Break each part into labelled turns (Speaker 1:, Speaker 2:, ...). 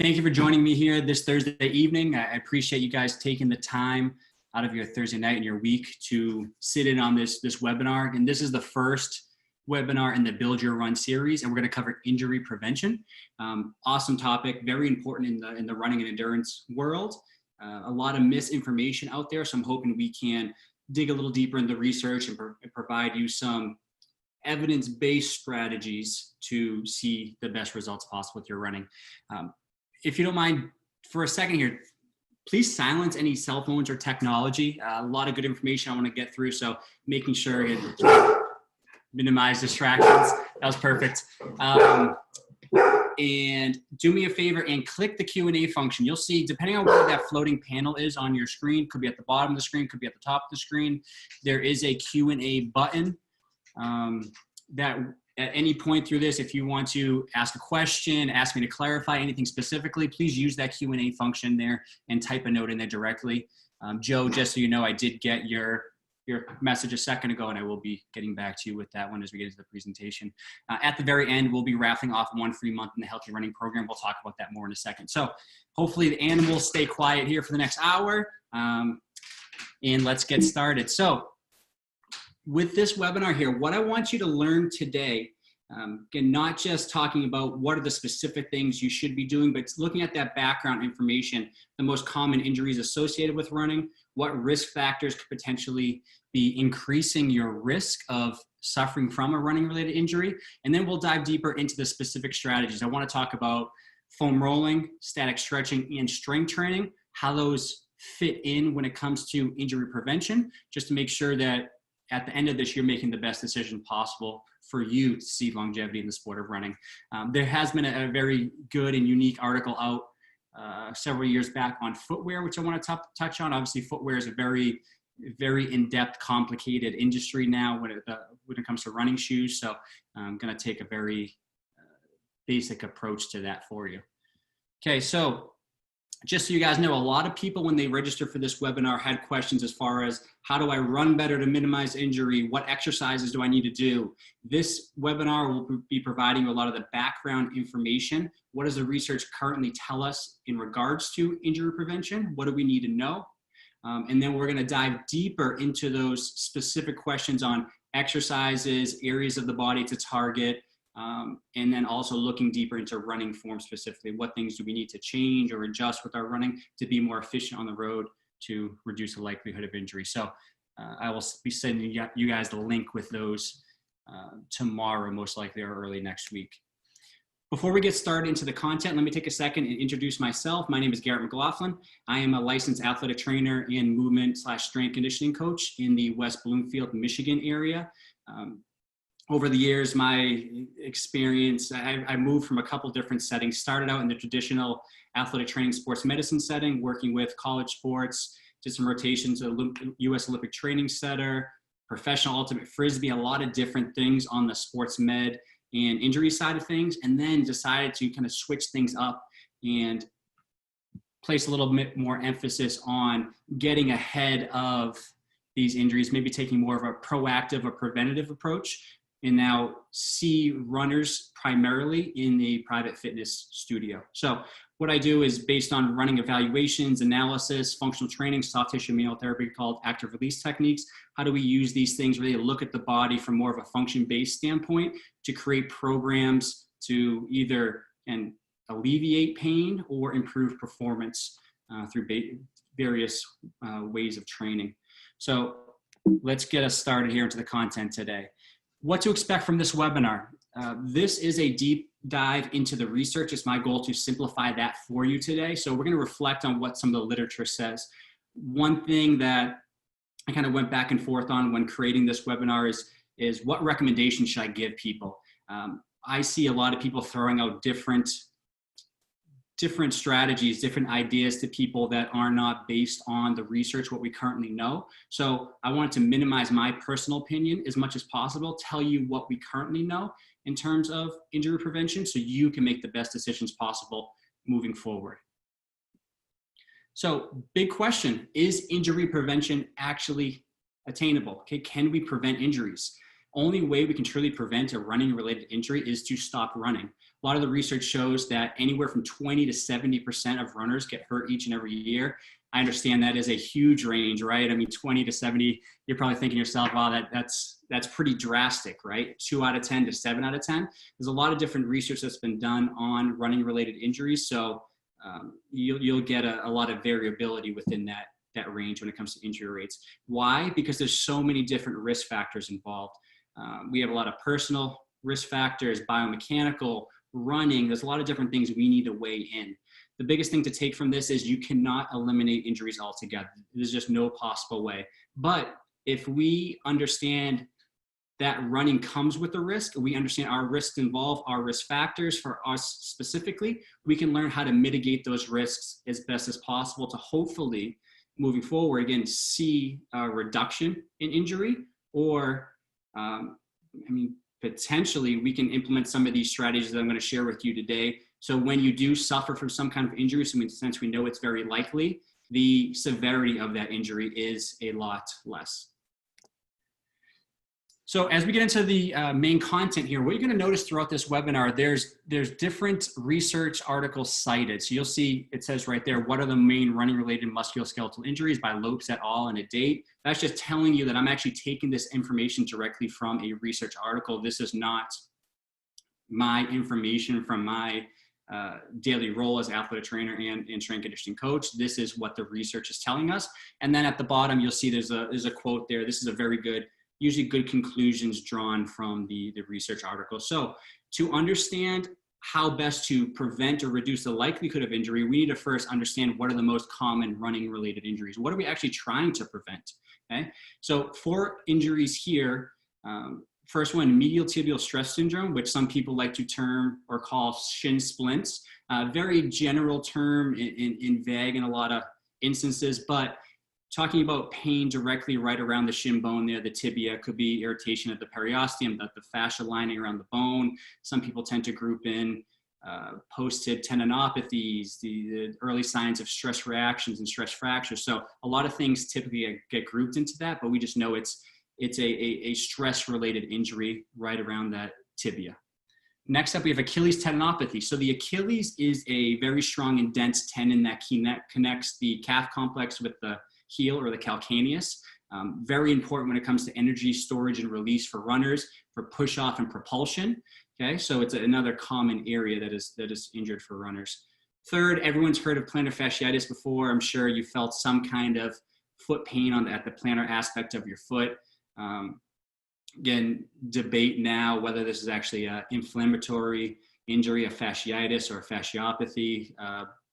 Speaker 1: Thank you for joining me here this Thursday evening. I appreciate you guys taking the time out of your Thursday night and your week to sit in on this webinar. And this is the first webinar in the Build Your Run series, and we're going to cover injury prevention. Awesome topic, very important in the running and endurance world. A lot of misinformation out there, so I'm hoping we can dig a little deeper into research and provide you some evidence-based strategies to see the best results possible with your running. If you don't mind, for a second here, please silence any cell phones or technology. A lot of good information I want to get through, so making sure to minimize distractions. That was perfect. And do me a favor and click the Q&A function. You'll see, depending on where that floating panel is on your screen, could be at the bottom of the screen, could be at the top of the screen, there is a Q&A button that at any point through this, if you want to ask a question, ask me to clarify anything specifically, please use that Q&A function there and type a note in there directly. Joe, just so you know, I did get your message a second ago, and I will be getting back to you with that one as we get into the presentation. At the very end, we'll be raffling off 1 free month in the Healthy Running Program. We'll talk about that more in a second. So hopefully the animals stay quiet here for the next hour, and let's get started. So with this webinar here, what I want you to learn today, again, not just talking about what are the specific things you should be doing, but looking at that background information, the most common injuries associated with running, what risk factors could potentially be increasing your risk of suffering from a running related injury. And then we'll dive deeper into the specific strategies. I want to talk about foam rolling, static stretching, and strength training, how those fit in when it comes to injury prevention, just to make sure that at the end of this, you're making the best decision possible for you to see longevity in the sport of running. There has been a very good and unique article out several years back on footwear, which I want to touch on. Obviously, footwear is a very, very in-depth, complicated industry now when it comes to running shoes. So I'm going to take a very basic approach to that for you. Okay, so just so you guys know, a lot of people, when they register for this webinar, had questions as far as how do I run better to minimize injury? What exercises do I need to do? This webinar will be providing you a lot of the background information. What does the research currently tell us in regards to injury prevention? What do we need to know? And then we're going to dive deeper into those specific questions on exercises, areas of the body to target, and then also looking deeper into running form specifically. What things do we need to change or adjust with our running to be more efficient on the road to reduce the likelihood of injury? So I will be sending you guys the link with those tomorrow, most likely, or early next week. Before we get started into the content, let me take a second and introduce myself. My name is Garrett McLaughlin. I am a licensed athletic trainer and movement/strength conditioning coach in the West Bloomfield, Michigan area. Over the years, my experience, I moved from a couple different settings. Started out in the traditional athletic training sports medicine setting, working with college sports, did some rotations at U.S. Olympic Training Center, professional ultimate frisbee, a lot of different things on the sports med and injury side of things, and then decided to kind of switch things up and place a little bit more emphasis on getting ahead of these injuries, maybe taking more of a proactive or preventative approach, and now see runners primarily in a private fitness studio. So what I do is based on running evaluations, analysis, functional training, soft tissue immunotherapy called active release techniques. How do we use these things, really look at the body from more of a function-based standpoint to create programs to either alleviate pain or improve performance through various ways of training. So let's get us started here into the content today. What to expect from this webinar. This is a deep dive into the research. It's my goal to simplify that for you today. So we're going to reflect on what some of the literature says. One thing that I kind of went back and forth on when creating this webinar is what recommendations should I give people? I see a lot of people throwing out different strategies, different ideas to people that are not based on the research, what we currently know. So I wanted to minimize my personal opinion as much as possible, tell you what we currently know in terms of injury prevention so you can make the best decisions possible moving forward. So big question, is injury prevention actually attainable? Okay, can we prevent injuries? Only way we can truly prevent a running related injury is to stop running. A lot of the research shows that anywhere from 20 to 70% of runners get hurt each and every year. I understand that is a huge range, right? I mean, 20 to 70, you're probably thinking to yourself, wow, that's pretty drastic, right? 2 out of 10 to 7 out of 10. There's a lot of different research that's been done on running related injuries. So you'll get a lot of variability within that range when it comes to injury rates. Why? Because there's so many different risk factors involved. We have a lot of personal risk factors, biomechanical, running. There's a lot of different things we need to weigh in. The biggest thing to take from this is you cannot eliminate injuries altogether. There's just no possible way. But if we understand that running comes with a risk, we understand our risks involved, our risk factors for us specifically, we can learn how to mitigate those risks as best as possible to hopefully, moving forward, again, see a reduction in injury, or, potentially we can implement some of these strategies that I'm going to share with you today. So when you do suffer from some kind of injury, since we know it's very likely, the severity of that injury is a lot less. So as we get into the main content here, what you're going to notice throughout this webinar, there's different research articles cited. So you'll see it says right there, what are the main running related musculoskeletal injuries by Lopes et al. And a date. That's just telling you that I'm actually taking this information directly from a research article. This is not my information from my daily role as athlete trainer and strength conditioning coach. This is what the research is telling us. And then at the bottom, you'll see there's a quote there. This is a very good, usually good conclusions drawn from the research article. So to understand how best to prevent or reduce the likelihood of injury, we need to first understand what are the most common running related injuries. What are we actually trying to prevent? Okay. So for injuries here, first one, medial tibial stress syndrome, which some people like to term or call shin splints. Very general term in vague in a lot of instances, but talking about pain directly right around the shin bone there, the tibia, could be irritation of the periosteum, the fascia lining around the bone. Some people tend to group in post-tib tendinopathies, the early signs of stress reactions and stress fractures. So a lot of things typically get grouped into that, but we just know it's a stress-related injury right around that tibia. Next up, we have Achilles tendinopathy. So the Achilles is a very strong and dense tendon that connects the calf complex with the heel or the calcaneus. Very important when it comes to energy storage and release for runners, for push-off and propulsion. Okay, so it's another common area that is injured for runners. Third, everyone's heard of plantar fasciitis before. I'm sure you felt some kind of foot pain at the plantar aspect of your foot. Again, debate now whether this is actually an inflammatory injury, a fasciitis or a fasciopathy,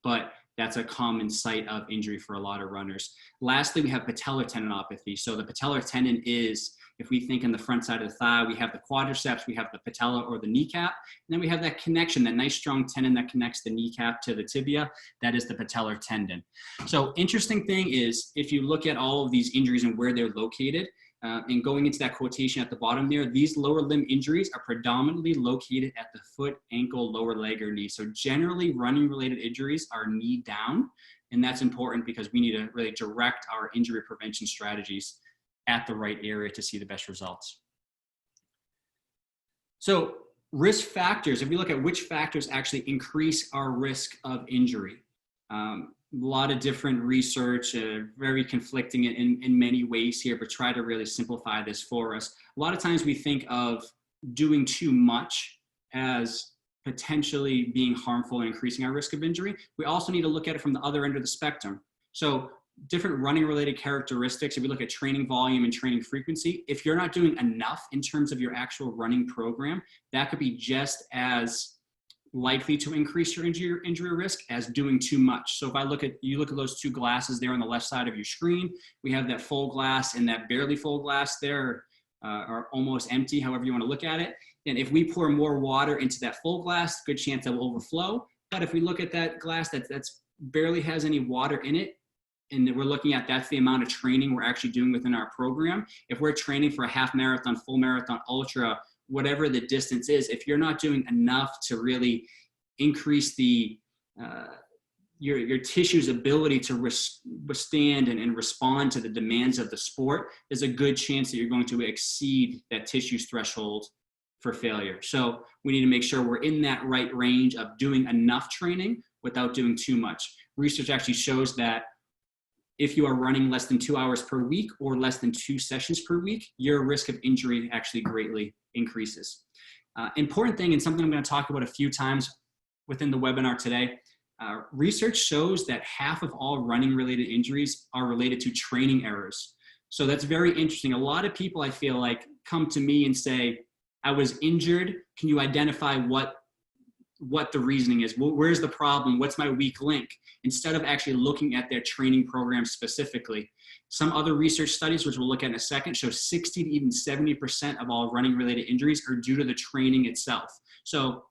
Speaker 1: but that's a common site of injury for a lot of runners. Lastly, we have patellar tendinopathy. So the patellar tendon is, if we think in the front side of the thigh, we have the quadriceps, we have the patella or the kneecap, and then we have that connection, that nice strong tendon that connects the kneecap to the tibia. That is the patellar tendon. So interesting thing is, if you look at all of these injuries and where they're located, and going into that quotation at the bottom there, these lower limb injuries are predominantly located at the foot, ankle, lower leg, or knee. So generally running related injuries are knee down. And that's important because we need to really direct our injury prevention strategies at the right area to see the best results. So risk factors, if we look at which factors actually increase our risk of injury, a lot of different research, very conflicting in many ways here, but try to really simplify this for us. A lot of times we think of doing too much as potentially being harmful and increasing our risk of injury. We also need to look at it from the other end of the spectrum. So different running related characteristics, if we look at training volume and training frequency, if you're not doing enough in terms of your actual running program, that could be just as likely to increase your injury risk as doing too much. So if you look at those two glasses there on the left side of your screen, we have that full glass and that barely full glass there, are almost empty, however you want to look at it. And if we pour more water into that full glass, good chance that will overflow. But if we look at that glass that's barely has any water in it, and we're looking at that's the amount of training we're actually doing within our program. If we're training for a half marathon, full marathon, ultra, whatever the distance is, if you're not doing enough to really increase the your tissue's ability to withstand and respond to the demands of the sport, there's a good chance that you're going to exceed that tissue's threshold for failure. So we need to make sure we're in that right range of doing enough training without doing too much. Research actually shows that if you are running less than 2 hours per week or less than 2 sessions per week, your risk of injury actually greatly increases. Important thing, and something I'm going to talk about a few times within the webinar today, research shows that half of all running related injuries are related to training errors. So that's very interesting. A lot of people, I feel like, come to me and say, I was injured. Can you identify what the reasoning is? Where's the problem? What's my weak link? Instead of actually looking at their training program specifically. Some other research studies, which we'll look at in a second, show 60 to even 70% of all running related injuries are due to the training itself. So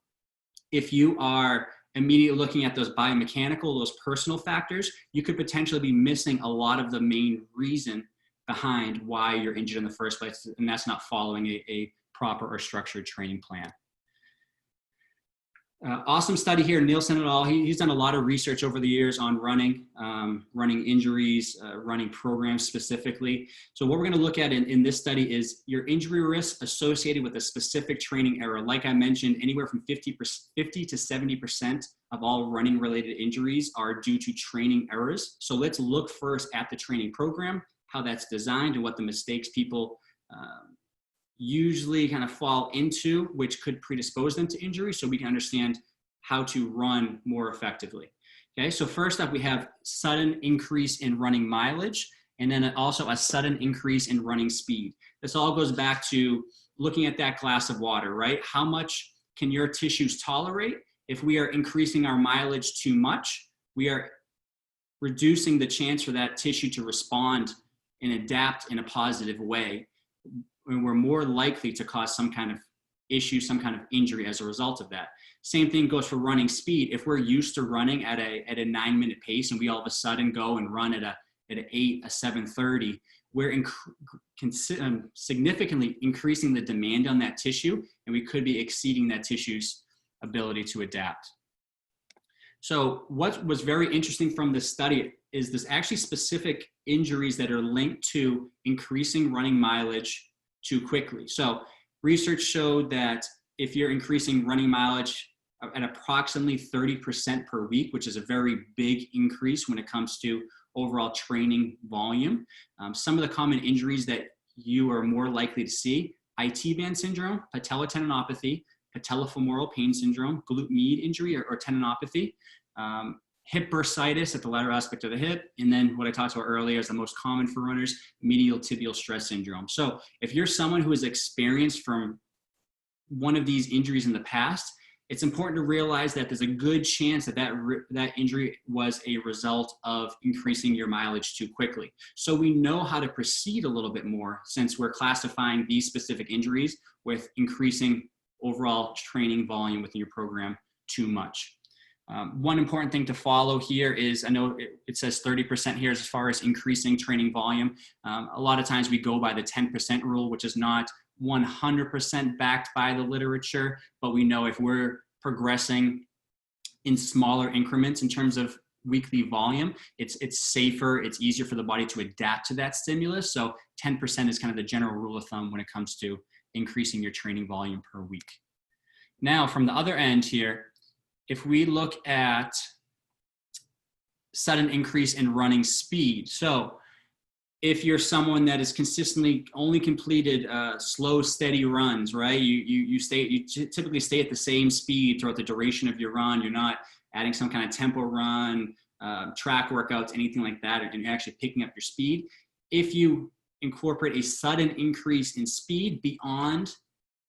Speaker 1: if you are immediately looking at those biomechanical, those personal factors, you could potentially be missing a lot of the main reason behind why you're injured in the first place, and that's not following a proper or structured training plan. Awesome study here, Nielsen et al. He's done a lot of research over the years on running injuries, running programs specifically. So what we're going to look at in this study is your injury risk associated with a specific training error. Like I mentioned, anywhere from 50 to 70% of all running related injuries are due to training errors. So let's look first at the training program, how that's designed, and what the mistakes people usually kind of fall into, which could predispose them to injury, so we can understand how to run more effectively. Okay, so first up, we have sudden increase in running mileage, and then also a sudden increase in running speed. This all goes back to looking at that glass of water, right? How much can your tissues tolerate? If we are increasing our mileage too much, we are reducing the chance for that tissue to respond and adapt in a positive way. And we're more likely to cause some kind of issue, some kind of injury as a result of that. Same thing goes for running speed. If we're used to running at a 9-minute pace and we all of a sudden go and run at an 8, a 7:30, we're significantly increasing the demand on that tissue, and we could be exceeding that tissue's ability to adapt. So what was very interesting from this study is there's actually specific injuries that are linked to increasing running mileage too quickly. So research showed that if you're increasing running mileage at approximately 30% per week, which is a very big increase when it comes to overall training volume, some of the common injuries that you are more likely to see: IT band syndrome, patellar tendinopathy, patellofemoral pain syndrome, glute med injury or tendinopathy, hip bursitis at the lateral aspect of the hip, and then what I talked about earlier is the most common for runners, medial tibial stress syndrome. So if you're someone who has experienced from one of these injuries in the past, it's important to realize that there's a good chance that that injury was a result of increasing your mileage too quickly. So we know how to proceed a little bit more since we're classifying these specific injuries with increasing overall training volume within your program too much. One important thing to follow here is, I know it says 30% here as far as increasing training volume. A lot of times we go by the 10% rule, which is not 100% backed by the literature, but we know if we're progressing in smaller increments in terms of weekly volume, it's safer, it's easier for the body to adapt to that stimulus. So 10% is kind of the general rule of thumb when it comes to increasing your training volume per week. Now, from the other end here, if we look at sudden increase in running speed. So if you're someone that is consistently only completed slow, steady runs, right? You typically stay at the same speed throughout the duration of your run. You're not adding some kind of tempo run, track workouts, anything like that, and you're actually picking up your speed. If you incorporate a sudden increase in speed beyond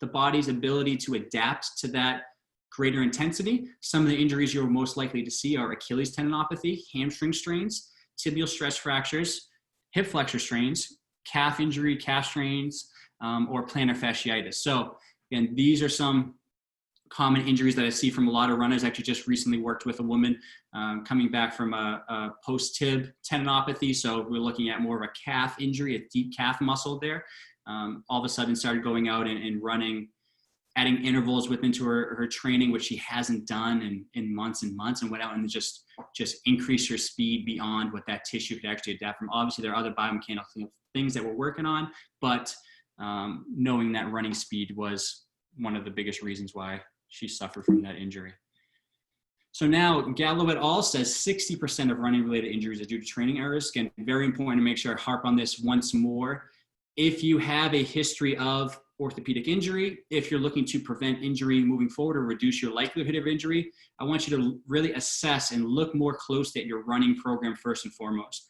Speaker 1: the body's ability to adapt to that greater intensity, some of the injuries you're most likely to see are Achilles tendinopathy, hamstring strains, tibial stress fractures, hip flexor strains, calf injury, calf strains, or plantar fasciitis. So again, these are some common injuries that I see from a lot of runners. I actually just recently worked with a woman coming back from a post-tib tendinopathy. So we're looking at more of a calf injury, a deep calf muscle there. All of a sudden started going out and running, adding intervals into her training, which she hasn't done in months and months, and went out and just increase her speed beyond what that tissue could actually adapt from. Obviously, there are other biomechanical things that we're working on, but knowing that running speed was one of the biggest reasons why she suffered from that injury. So now Gallo et al. Says 60% of running related injuries are due to training errors. Again, very important to make sure I harp on this once more. If you have a history of orthopedic injury, if you're looking to prevent injury moving forward or reduce your likelihood of injury, I want you to really assess and look more closely at your running program first and foremost.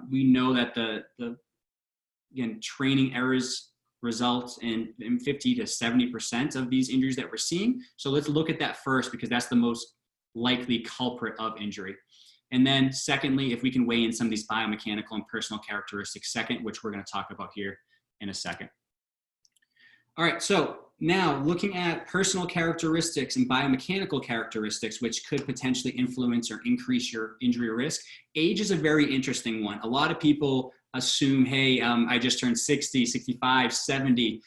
Speaker 1: We know that again, training errors result in 50 to 70% of these injuries that we're seeing. So let's look at that first, because that's the most likely culprit of injury. And then secondly, if we can weigh in some of these biomechanical and personal characteristics second, which we're going to talk about here in a second. All right, so now looking at personal characteristics and biomechanical characteristics, which could potentially influence or increase your injury risk. Age is a very interesting one. A lot of people assume, hey, I just turned 60, 65, 70.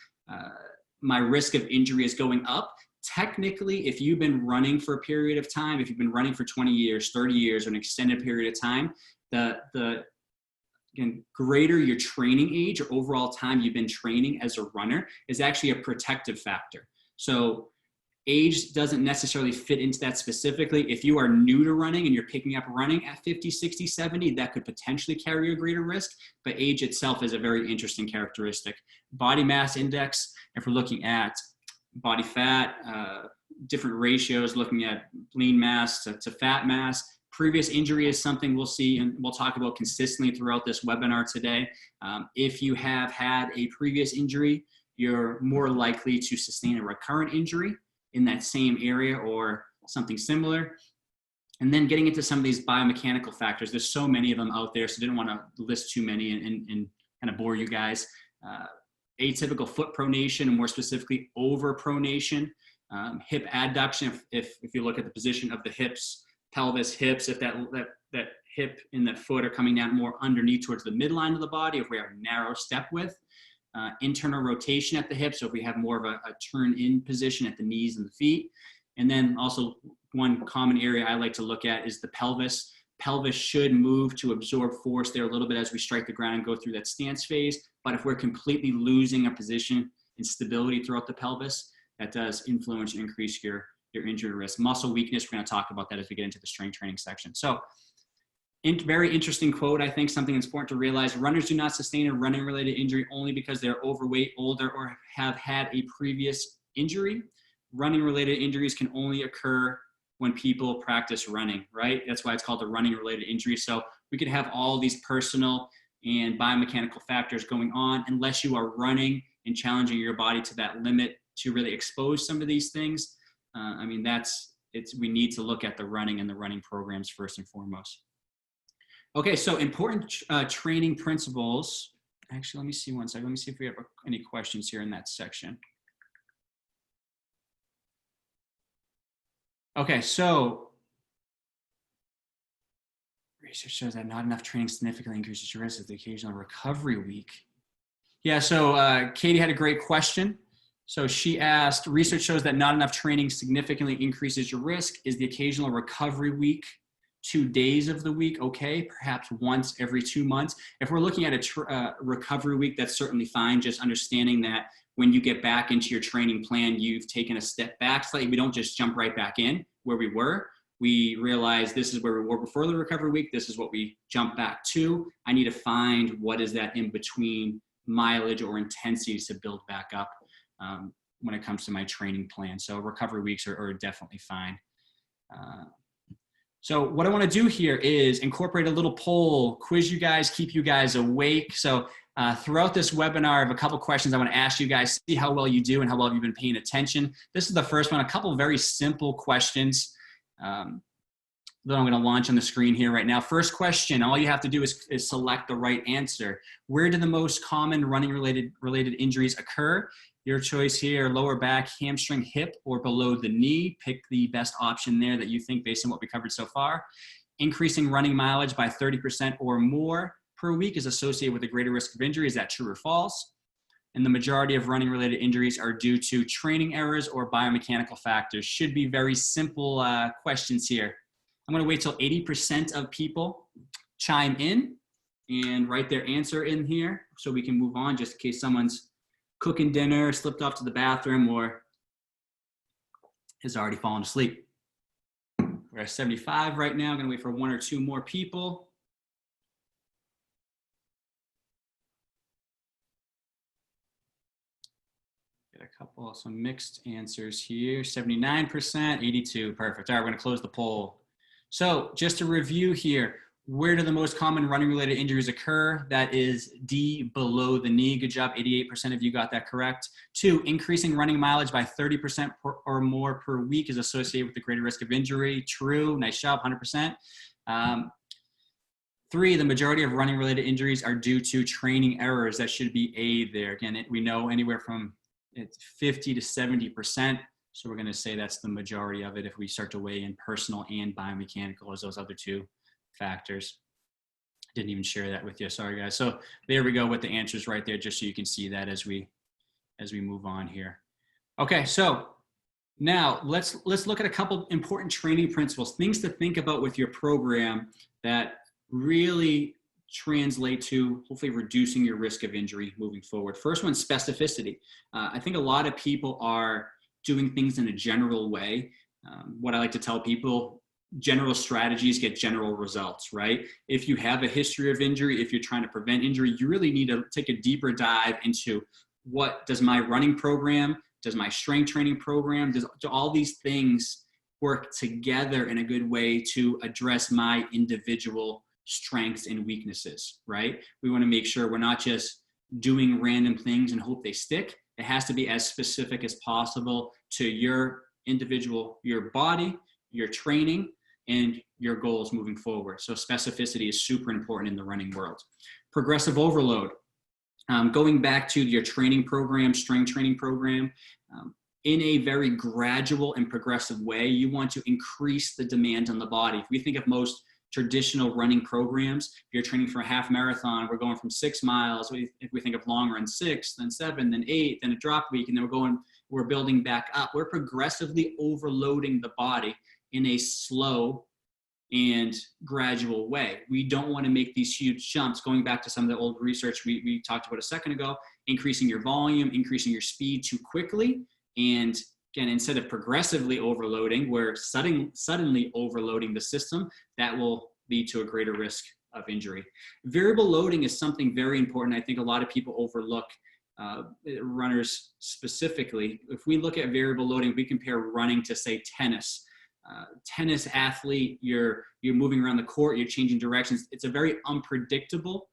Speaker 1: My risk of injury is going up. Technically, if you've been running for a period of time, if you've been running for 20 years, 30 years, or an extended period of time, again, greater your training age or overall time you've been training as a runner is actually a protective factor. So age doesn't necessarily fit into that specifically. If you are new to running and you're picking up running at 50, 60, 70, that could potentially carry a greater risk, but age itself is a very interesting characteristic. Body mass index, if we're looking at body fat, different ratios, looking at lean mass to fat mass. Previous injury is something we'll see and we'll talk about consistently throughout this webinar today. If you have had a previous injury, you're more likely to sustain a recurrent injury in that same area or something similar. And then getting into some of these biomechanical factors, there's so many of them out there, so I didn't want to list too many and kind of bore you guys. Atypical foot pronation, and more specifically overpronation, hip adduction, if you look at the position of the hips, pelvis, hips, if that hip and that foot are coming down more underneath towards the midline of the body, if we have a narrow step width, internal rotation at the hips, so if we have more of a turn-in position at the knees and the feet. And then also one common area I like to look at is the pelvis. Pelvis should move to absorb force there a little bit as we strike the ground and go through that stance phase. But if we're completely losing a position and stability throughout the pelvis, that does influence and increase your injury risk. Muscle weakness, we're going to talk about that as we get into the strength training section. So very interesting quote. I think something that's important to realize: runners do not sustain a running related injury only because they're overweight, older, or have had a previous injury. Running related injuries can only occur when people practice running, right? That's why it's called a running related injury. So we could have all these personal and biomechanical factors going on unless you are running and challenging your body to that limit to really expose some of these things. I mean, we need to look at the running and the running programs first and foremost. Okay, so important training principles. Actually, let me see one second. Let me see if we have any questions here in that section. Okay, so research shows that not enough training significantly increases your risk of the occasional recovery week. Yeah, so Katie had a great question. So she asked, research shows that not enough training significantly increases your risk. Is the occasional recovery week 2 days of the week okay? Perhaps once every 2 months. If we're looking at a recovery week, that's certainly fine. Just understanding that when you get back into your training plan, you've taken a step back slightly. We don't just jump right back in where we were. We realize this is where we were before the recovery week. This is what we jump back to. I need to find what is that in between mileage or intensity to build back up when it comes to my training plan. So recovery weeks are definitely fine. So what I want to do here is incorporate a little poll, quiz you guys, keep you guys awake. So throughout this webinar, I have a couple questions I want to ask you guys, see how well you do and how well you've been paying attention. This is the first one, a couple very simple questions that I'm going to launch on the screen here right now. First question, all you have to do is select the right answer. Where do the most common running related injuries occur? Your choice here: lower back, hamstring, hip, or below the knee. Pick the best option there that you think based on what we covered so far. Increasing running mileage by 30% or more per week is associated with a greater risk of injury. Is that true or false? And the majority of running related injuries are due to training errors or biomechanical factors. Should be very simple questions here. I'm going to wait till 80% of people chime in and write their answer in here so we can move on, just in case someone's cooking dinner, slipped off to the bathroom, or has already fallen asleep. We're at 75 right now. I'm gonna wait for one or two more people. Get a couple, some mixed answers here. 79%, 82, perfect. All right, we're gonna close the poll. So just to review here, where do the most common running related injuries occur? That is D, below the knee. Good job, 88% of you got that correct. 2, increasing running mileage by 30% or more per week is associated with a greater risk of injury. True, nice job, 100%. 3, the majority of running related injuries are due to training errors. That should be A there. Again, we know anywhere from 50 to 70%. So we're gonna say that's the majority of it if we start to weigh in personal and biomechanical as those other two factors. Didn't even share that with you, sorry guys. So there we go with the answers right there, just so you can see that as we move on here. Okay, so now let's look at a couple important training principles, things to think about with your program that really translate to hopefully reducing your risk of injury moving forward. First one, specificity. I think a lot of people are doing things in a general way. What I like to tell people, general strategies get general results, right? If you have a history of injury, if you're trying to prevent injury, you really need to take a deeper dive into what does my running program, does my strength training program, do all these things work together in a good way to address my individual strengths and weaknesses, right? We want to make sure we're not just doing random things and hope they stick. It has to be as specific as possible to your individual, your body, your training, and your goals moving forward. So specificity is super important in the running world. Progressive overload. Going back to your training program, strength training program, in a very gradual and progressive way, you want to increase the demand on the body. If we think of most traditional running programs, if you're training for a half marathon, we're going from 6 miles. If we think of long run, 6, then 7, then 8, then a drop week, and then we're building back up. We're progressively overloading the body in a slow and gradual way. We don't want to make these huge jumps. Going back to some of the old research we talked about a second ago, increasing your volume, increasing your speed too quickly. And again, instead of progressively overloading, we're suddenly overloading the system. That will lead to a greater risk of injury. Variable loading is something very important. I think a lot of people overlook, runners specifically. If we look at variable loading, we compare running to, say, tennis. Tennis athlete, you're moving around the court, you're changing directions. It's a very unpredictable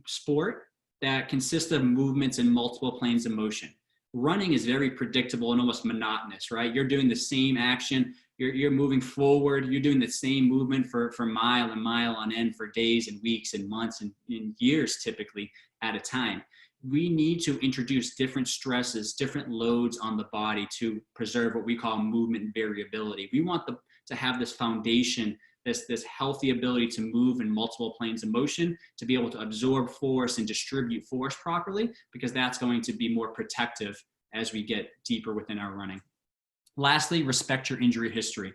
Speaker 1: sport that consists of movements in multiple planes of motion. Running is very predictable and almost monotonous, right? You're doing the same action, you're moving forward, you're doing the same movement for mile and mile on end for days and weeks and months and years typically at a time. We need to introduce different stresses, different loads on the body to preserve what we call movement variability. We want to have this foundation, this healthy ability to move in multiple planes of motion, to be able to absorb force and distribute force properly, because that's going to be more protective as we get deeper within our running. Lastly, respect your injury history.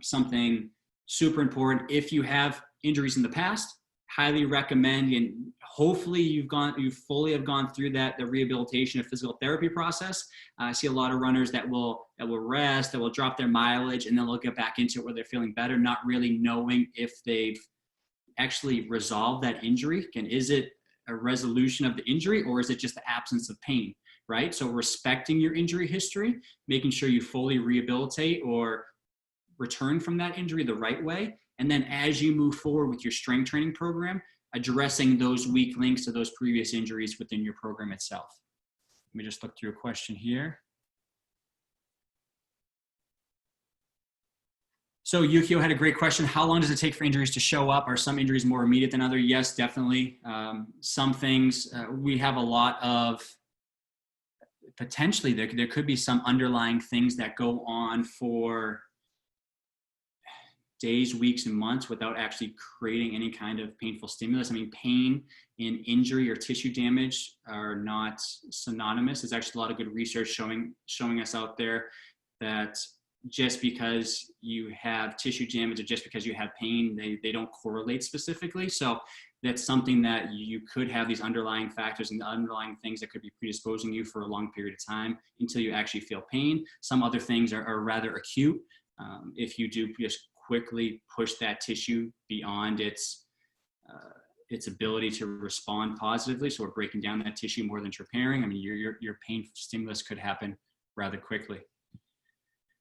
Speaker 1: Something super important. If you have injuries in the past, highly recommend, and hopefully you fully have gone through the rehabilitation or physical therapy process. I see a lot of runners that will rest, that will drop their mileage, and then they'll get back into it where they're feeling better, not really knowing if they've actually resolved that injury. And is it a resolution of the injury, or is it just the absence of pain, right? So respecting your injury history, making sure you fully rehabilitate or return from that injury the right way. And then as you move forward with your strength training program, addressing those weak links to those previous injuries within your program itself. Let me just look through a question here. So Yukio had a great question. How long does it take for injuries to show up? Are some injuries more immediate than others? Yes, definitely. Some things, we have a lot of, potentially there could be some underlying things that go on for days, weeks, and months without actually creating any kind of painful stimulus. I mean, pain and injury or tissue damage are not synonymous. There's actually a lot of good research showing us out there that just because you have tissue damage or just because you have pain, they don't correlate specifically. So that's something that you could have these underlying factors and underlying things that could be predisposing you for a long period of time until you actually feel pain. Some other things are rather acute. If you do just quickly push that tissue beyond its ability to respond positively, so we're breaking down that tissue more than it's repairing, I mean, your pain stimulus could happen rather quickly.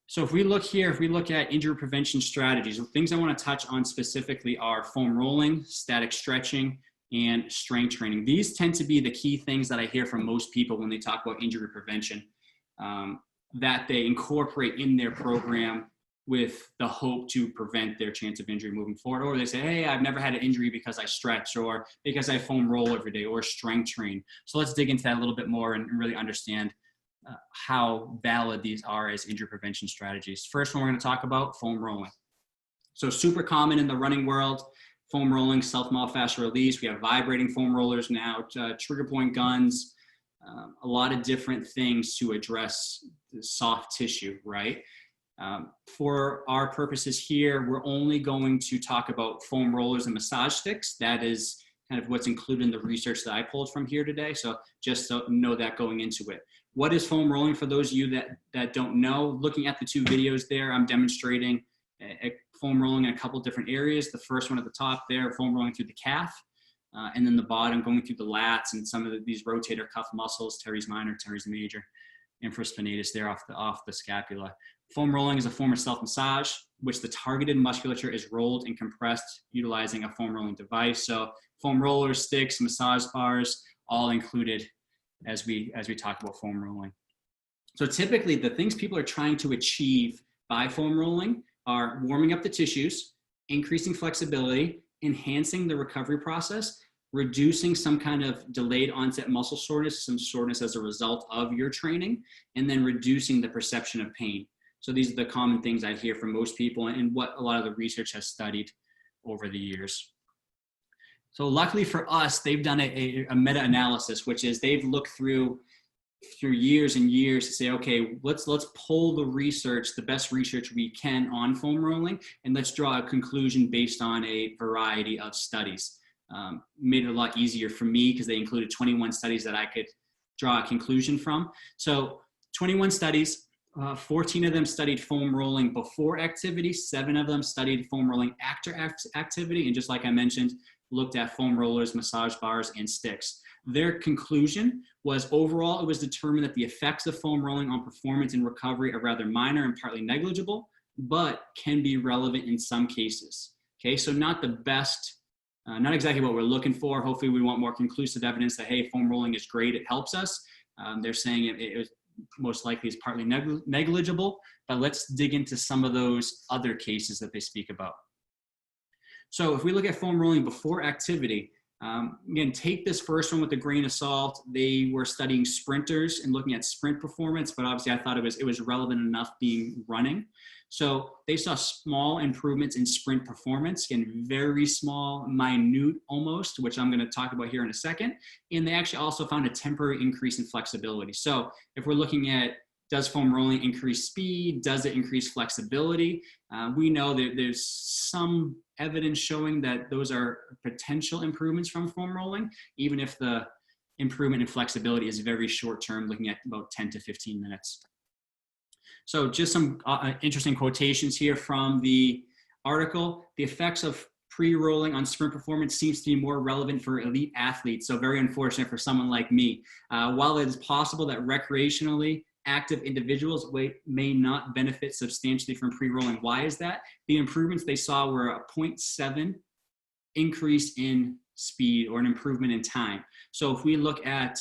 Speaker 1: So if we look here, if we look at injury prevention strategies, the things I want to touch on specifically are foam rolling, static stretching, and strength training. These tend to be the key things that I hear from most people when they talk about injury prevention, that they incorporate in their program with the hope to prevent their chance of injury moving forward. Or they say, hey, I've never had an injury because I stretch, or because I foam roll every day, or strength train. So let's dig into that a little bit more and really understand how valid these are as injury prevention strategies. First one we're going to talk about, foam rolling. So super common in the running world, foam rolling, self-myofascial release. We have vibrating foam rollers now, trigger point guns, a lot of different things to address the soft tissue, right? For our purposes here, we're only going to talk about foam rollers and massage sticks. That is kind of what's included in the research that I pulled from here today. So just so know that going into it. What is foam rolling for those of you that don't know? Looking at the two videos there, I'm demonstrating foam rolling in a couple different areas. The first one at the top there, foam rolling through the calf, and then the bottom going through the lats and some of these rotator cuff muscles, teres minor, teres major, infraspinatus there off the scapula. Foam rolling is a form of self-massage, which the targeted musculature is rolled and compressed utilizing a foam rolling device. So foam rollers, sticks, massage bars, all included as we talk about foam rolling. So typically the things people are trying to achieve by foam rolling are warming up the tissues, increasing flexibility, enhancing the recovery process, reducing some kind of delayed onset muscle soreness, some soreness as a result of your training, and then reducing the perception of pain. So these are the common things I hear from most people and what a lot of the research has studied over the years. So luckily for us, they've done a meta-analysis, which is they've looked through years and years to say, okay, let's pull the research, the best research we can on foam rolling, and let's draw a conclusion based on a variety of studies. Made it a lot easier for me because they included 21 studies that I could draw a conclusion from. So 21 studies, 14 of them studied foam rolling before activity, 7 of them studied foam rolling after activity, and just like I mentioned, looked at foam rollers, massage bars, and sticks. Their conclusion was overall, it was determined that the effects of foam rolling on performance and recovery are rather minor and partly negligible, but can be relevant in some cases. Okay, so not the best, not exactly what we're looking for. Hopefully we want more conclusive evidence that, hey, foam rolling is great, it helps us. They're saying it most likely is partly negligible, but let's dig into some of those other cases that they speak about. So if we look at foam rolling before activity, again, take this first one with a grain of salt. They were studying sprinters and looking at sprint performance, but obviously I thought it was relevant enough being running. So they saw small improvements in sprint performance, again, very small, minute almost, which I'm going to talk about here in a second. And they actually also found a temporary increase in flexibility. So if we're looking at, does foam rolling increase speed? Does it increase flexibility? We know that there's some evidence showing that those are potential improvements from foam rolling, even if the improvement in flexibility is very short term, looking at about 10 to 15 minutes. So just some interesting quotations here from the article. The effects of pre-rolling on sprint performance seems to be more relevant for elite athletes. So very unfortunate for someone like me. While it is possible that recreationally active individuals may not benefit substantially from pre-rolling. Why is that? The improvements they saw were a 0.7 increase in speed or an improvement in time. So if we look at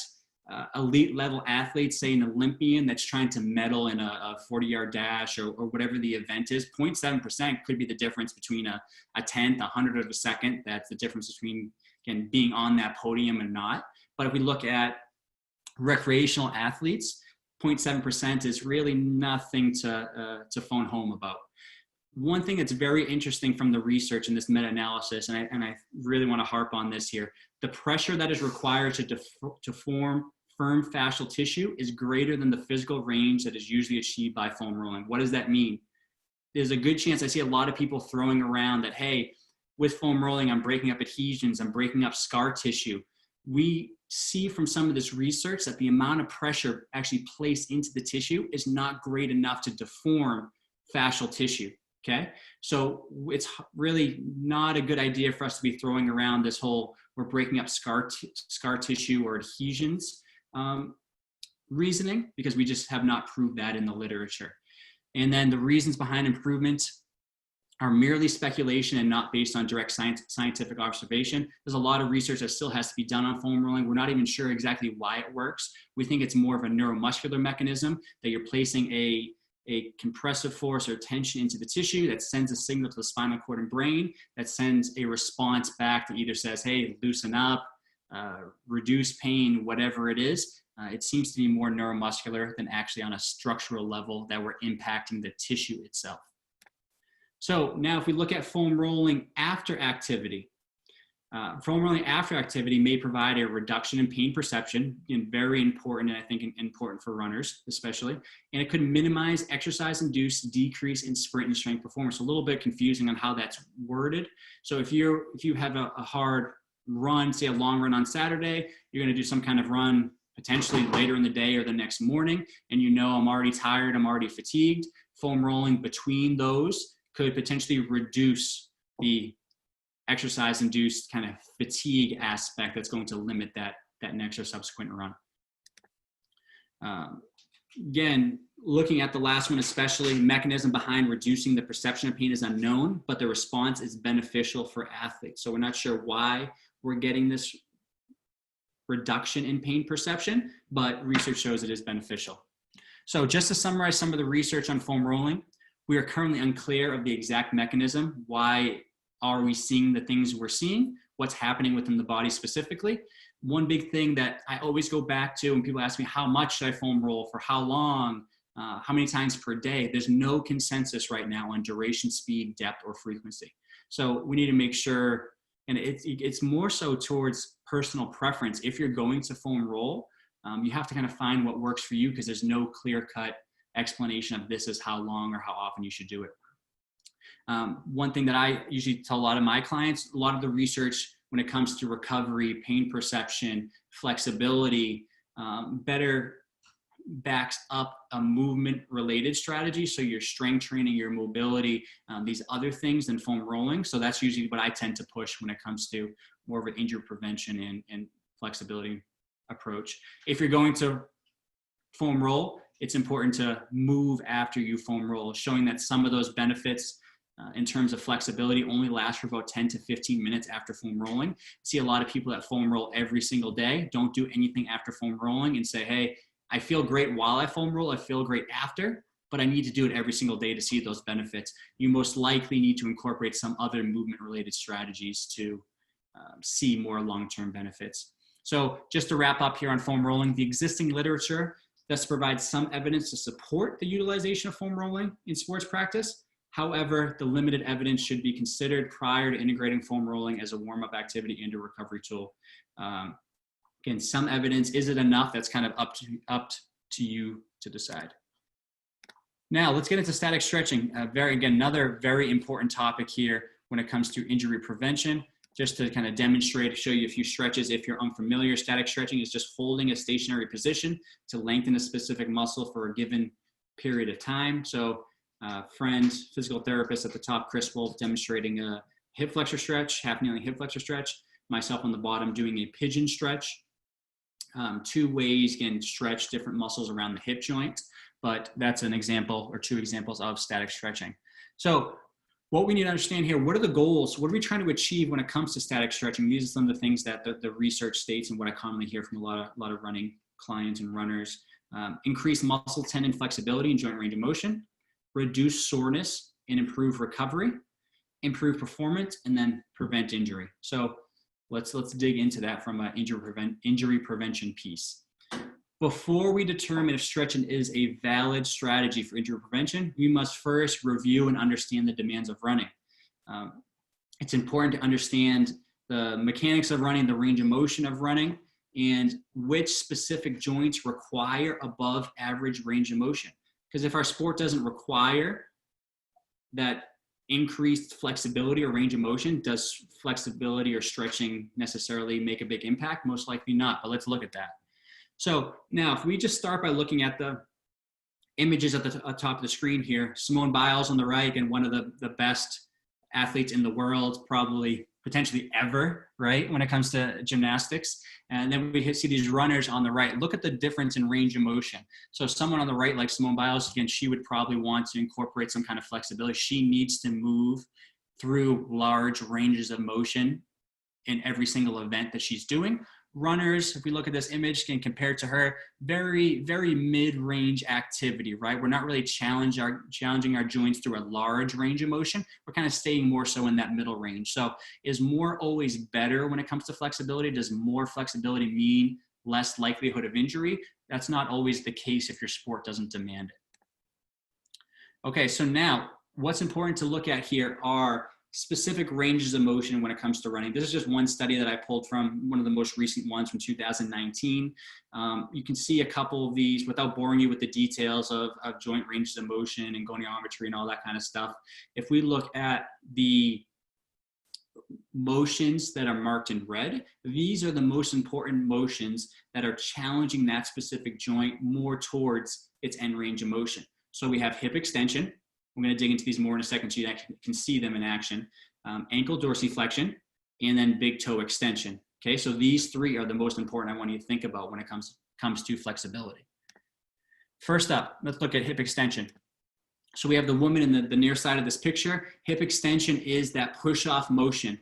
Speaker 1: elite level athletes, say an Olympian that's trying to medal in a 40-yard dash or whatever the event is, 0.7% could be the difference between a tenth, 100th of a second. That's the difference between, again, being on that podium and not. But if we look at recreational athletes, 0.7% is really nothing to phone home about. One thing that's very interesting from the research in this meta-analysis, and I really want to harp on this here, the pressure that is required to form firm fascial tissue is greater than the physical range that is usually achieved by foam rolling. What does that mean? there's a good chance I see a lot of people throwing around that, hey, with foam rolling, I'm breaking up adhesions, I'm breaking up scar tissue. We see from some of this research that the amount of pressure actually placed into the tissue is not great enough to deform fascial tissue, okay? So it's really not a good idea for us to be throwing around this whole, we're breaking up scar tissue or adhesions reasoning, because we just have not proved that in the literature. And then the reasons behind improvement are merely speculation and not based on direct scientific observation. There's a lot of research that still has to be done on foam rolling. We're not even sure exactly why it works. We think it's more of a neuromuscular mechanism, that you're placing a compressive force or tension into the tissue that sends a signal to the spinal cord and brain that sends a response back that either says, hey, loosen up, reduce pain, whatever it is. It seems to be more neuromuscular than actually on a structural level that we're impacting the tissue itself. So now if we look at foam rolling after activity, foam rolling after activity may provide a reduction in pain perception, and very important, and I think important for runners especially, and it could minimize exercise-induced decrease in sprint and strength performance. A little bit confusing on how that's worded. So if you have a hard run, say a long run on Saturday, you're going to do some kind of run potentially later in the day or the next morning, and you know I'm already tired, I'm already fatigued, foam rolling between those could potentially reduce the exercise-induced kind of fatigue aspect that's going to limit that next or subsequent run. Again, looking at the last one especially, mechanism behind reducing the perception of pain is unknown, but the response is beneficial for athletes. So we're not sure why we're getting this reduction in pain perception, but research shows it is beneficial. So just to summarize some of the research on foam rolling, we are currently unclear of the exact mechanism. Why are we seeing the things we're seeing? What's happening within the body specifically? One big thing that I always go back to when people ask me, how much should I foam roll, for how long, how many times per day? There's no consensus right now on duration, speed, depth, or frequency. So we need to make sure, and it's more so towards personal preference. If you're going to foam roll, you have to kind of find what works for you, because there's no clear-cut explanation of this is how long or how often you should do it. One thing that I usually tell a lot of my clients, a lot of the research when it comes to recovery, pain perception, flexibility, better backs up a movement related strategy. So your strength training, your mobility, these other things than foam rolling. So that's usually what I tend to push when it comes to more of an injury prevention and flexibility approach. If you're going to foam roll, it's important to move after you foam roll, showing that some of those benefits in terms of flexibility only last for about 10 to 15 minutes after foam rolling. I see a lot of people that foam roll every single day, don't do anything after foam rolling, and say, hey, I feel great while I foam roll, I feel great after, but I need to do it every single day to see those benefits. You most likely need to incorporate some other movement related strategies to see more long-term benefits. So just to wrap up here on foam rolling, the existing literature thus provides some evidence to support the utilization of foam rolling in sports practice. However, the limited evidence should be considered prior to integrating foam rolling as a warm-up activity and a recovery tool. Again, some evidence, is it enough? That's kind of up to you to decide. Now let's get into static stretching. Another very important topic here when it comes to injury prevention. Just to kind of demonstrate, show you a few stretches. If you're unfamiliar, static stretching is just holding a stationary position to lengthen a specific muscle for a given period of time. So friends, physical therapist at the top, Chris Wolf, demonstrating a hip flexor stretch, half kneeling hip flexor stretch. Myself on the bottom doing a pigeon stretch. Two ways you can stretch different muscles around the hip joint, but that's an example or two examples of static stretching. So what we need to understand here, what are the goals? What are we trying to achieve when it comes to static stretching? These are some of the things that the research states and what I commonly hear from a lot of running clients and runners. Increase muscle tendon flexibility and joint range of motion, reduce soreness and improve recovery, improve performance, and then prevent injury. So let's dig into that from an injury prevention piece. Before we determine if stretching is a valid strategy for injury prevention, we must first review and understand the demands of running. It's important to understand the mechanics of running, the range of motion of running, and which specific joints require above average range of motion. Because if our sport doesn't require that increased flexibility or range of motion. Does flexibility or stretching necessarily make a big impact? Most likely not, but let's look at that. So now if we just start by looking at the images at the top of the screen here, Simone Biles on the right, and one of the best athletes in the world, probably potentially ever, right, when it comes to gymnastics. And then we see these runners on the right. Look at the difference in range of motion. So someone on the right, like Simone Biles, again, she would probably want to incorporate some kind of flexibility. She needs to move through large ranges of motion in every single event that she's doing. Runners, if we look at this image and compare it to her, very, very mid-range activity, right? We're not really challenging our joints through a large range of motion. We're kind of staying more so in that middle range. So is more always better when it comes to flexibility? Does more flexibility mean less likelihood of injury? That's not always the case if your sport doesn't demand it. Okay, so now what's important to look at here are specific ranges of motion when it comes to running. This is just one study that I pulled from, one of the most recent ones from 2019. You can see a couple of these without boring you with the details of joint ranges of motion and goniometry and all that kind of stuff. If we look at the motions that are marked in red, these are the most important motions that are challenging that specific joint more towards its end range of motion. So we have hip extension. I'm going to dig into these more in a second so you actually can see them in action. Ankle dorsiflexion, and then big toe extension. Okay, so these three are the most important I want you to think about when it comes to flexibility. First up, let's look at hip extension. So we have the woman in the near side of this picture. Hip extension is that push-off motion.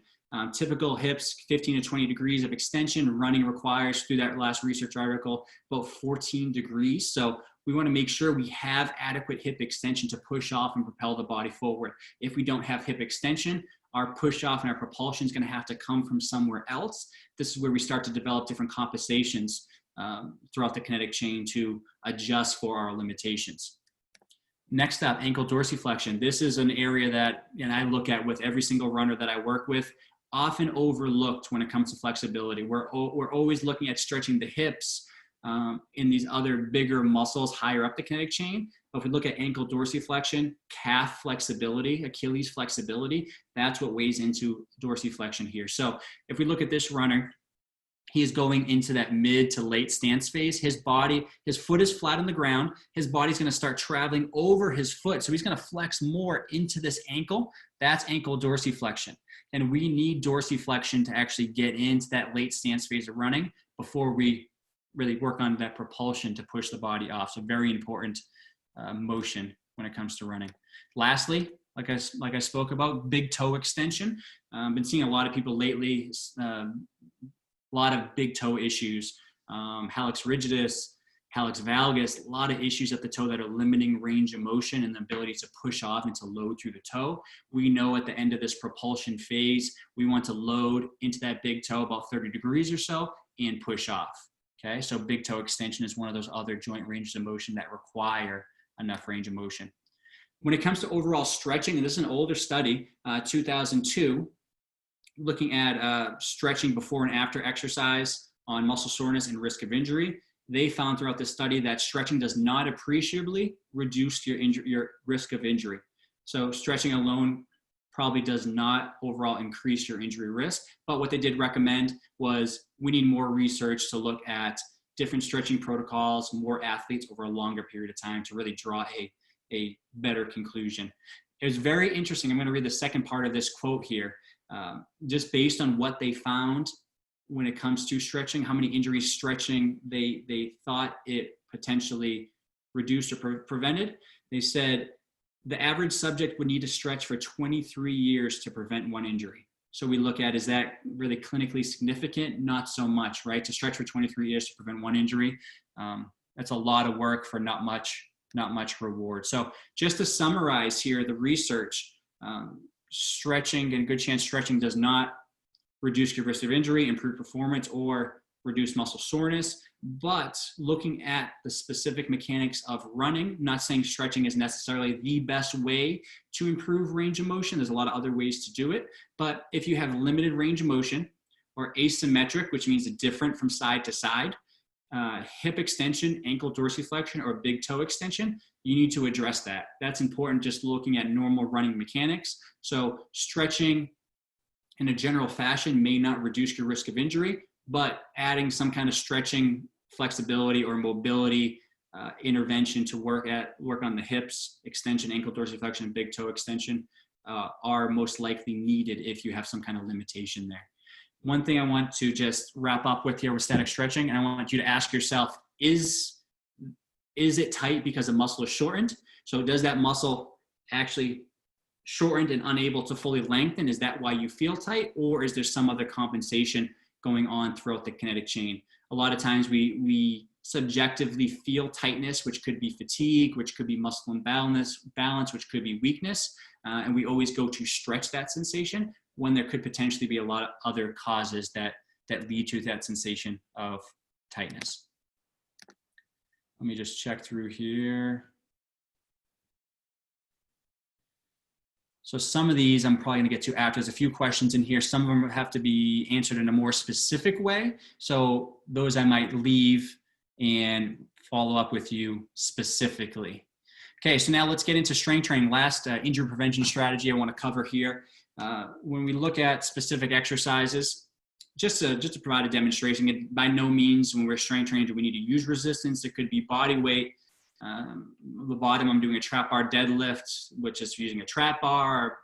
Speaker 1: Typical hips, 15 to 20 degrees of extension. Running requires, through that last research article, about 14 degrees. So we want to make sure we have adequate hip extension to push off and propel the body forward. If we don't have hip extension, our push off and our propulsion is going to have to come from somewhere else. This is where we start to develop different compensations throughout the kinetic chain to adjust for our limitations. Next up, ankle dorsiflexion. This is an area that I look at with every single runner that I work with, often overlooked when it comes to flexibility. We're always looking at stretching the hips in these other bigger muscles higher up the kinetic chain. But if we look at ankle dorsiflexion, calf flexibility, Achilles flexibility, that's what weighs into dorsiflexion here. So if we look at this runner, he is going into that mid to late stance phase. His foot is flat on the ground. His body's going to start traveling over his foot. So he's going to flex more into this ankle. That's ankle dorsiflexion. And we need dorsiflexion to actually get into that late stance phase of running before we really work on that propulsion to push the body off. So very important motion when it comes to running. Lastly, like I spoke about, big toe extension. I've been seeing a lot of people lately, a lot of big toe issues, hallux rigidus, hallux valgus, a lot of issues at the toe that are limiting range of motion and the ability to push off and to load through the toe. We know at the end of this propulsion phase, we want to load into that big toe about 30 degrees or so and push off. Okay, so big toe extension is one of those other joint ranges of motion that require enough range of motion. When it comes to overall stretching, and this is an older study, 2002, looking at stretching before and after exercise on muscle soreness and risk of injury, they found throughout the study that stretching does not appreciably reduce your risk of injury. So stretching alone probably does not overall increase your injury risk. But what they did recommend was we need more research to look at different stretching protocols, more athletes over a longer period of time to really draw a better conclusion. It was very interesting. I'm going to read the second part of this quote here. Just based on what they found when it comes to stretching, how many injuries stretching they thought it potentially reduced or prevented. They said the average subject would need to stretch for 23 years to prevent one injury. So we look at, is that really clinically significant? Not so much, right? To stretch for 23 years to prevent one injury, that's a lot of work for not much reward. So just to summarize here, the research, stretching, and good chance stretching does not reduce your risk of injury, improve performance, or reduce muscle soreness. But looking at the specific mechanics of running, not saying stretching is necessarily the best way to improve range of motion. There's a lot of other ways to do it. But if you have limited range of motion or asymmetric, which means different from side to side, hip extension, ankle dorsiflexion, or big toe extension, you need to address that. That's important just looking at normal running mechanics. So stretching in a general fashion may not reduce your risk of injury, but adding some kind of stretching flexibility or mobility intervention to work on the hips, extension, ankle dorsiflexion, and big toe extension are most likely needed if you have some kind of limitation there. One thing I want to just wrap up with here with static stretching, and I want you to ask yourself, is it tight because the muscle is shortened? So does that muscle actually shortened and unable to fully lengthen? Is that why you feel tight? Or is there some other compensation going on throughout the kinetic chain? A lot of times we subjectively feel tightness, which could be fatigue, which could be muscle imbalance, which could be weakness. And we always go to stretch that sensation when there could potentially be a lot of other causes that lead to that sensation of tightness. Let me just check through here. So some of these I'm probably gonna get to after. There's a few questions in here. Some of them have to be answered in a more specific way. So those I might leave and follow up with you specifically. Okay, so now let's get into strength training. Last injury prevention strategy I wanna cover here. When we look at specific exercises, just to provide a demonstration, by no means when we're strength training do we need to use resistance. It could be body weight. The bottom, I'm doing a trap bar deadlift, which is using a trap bar,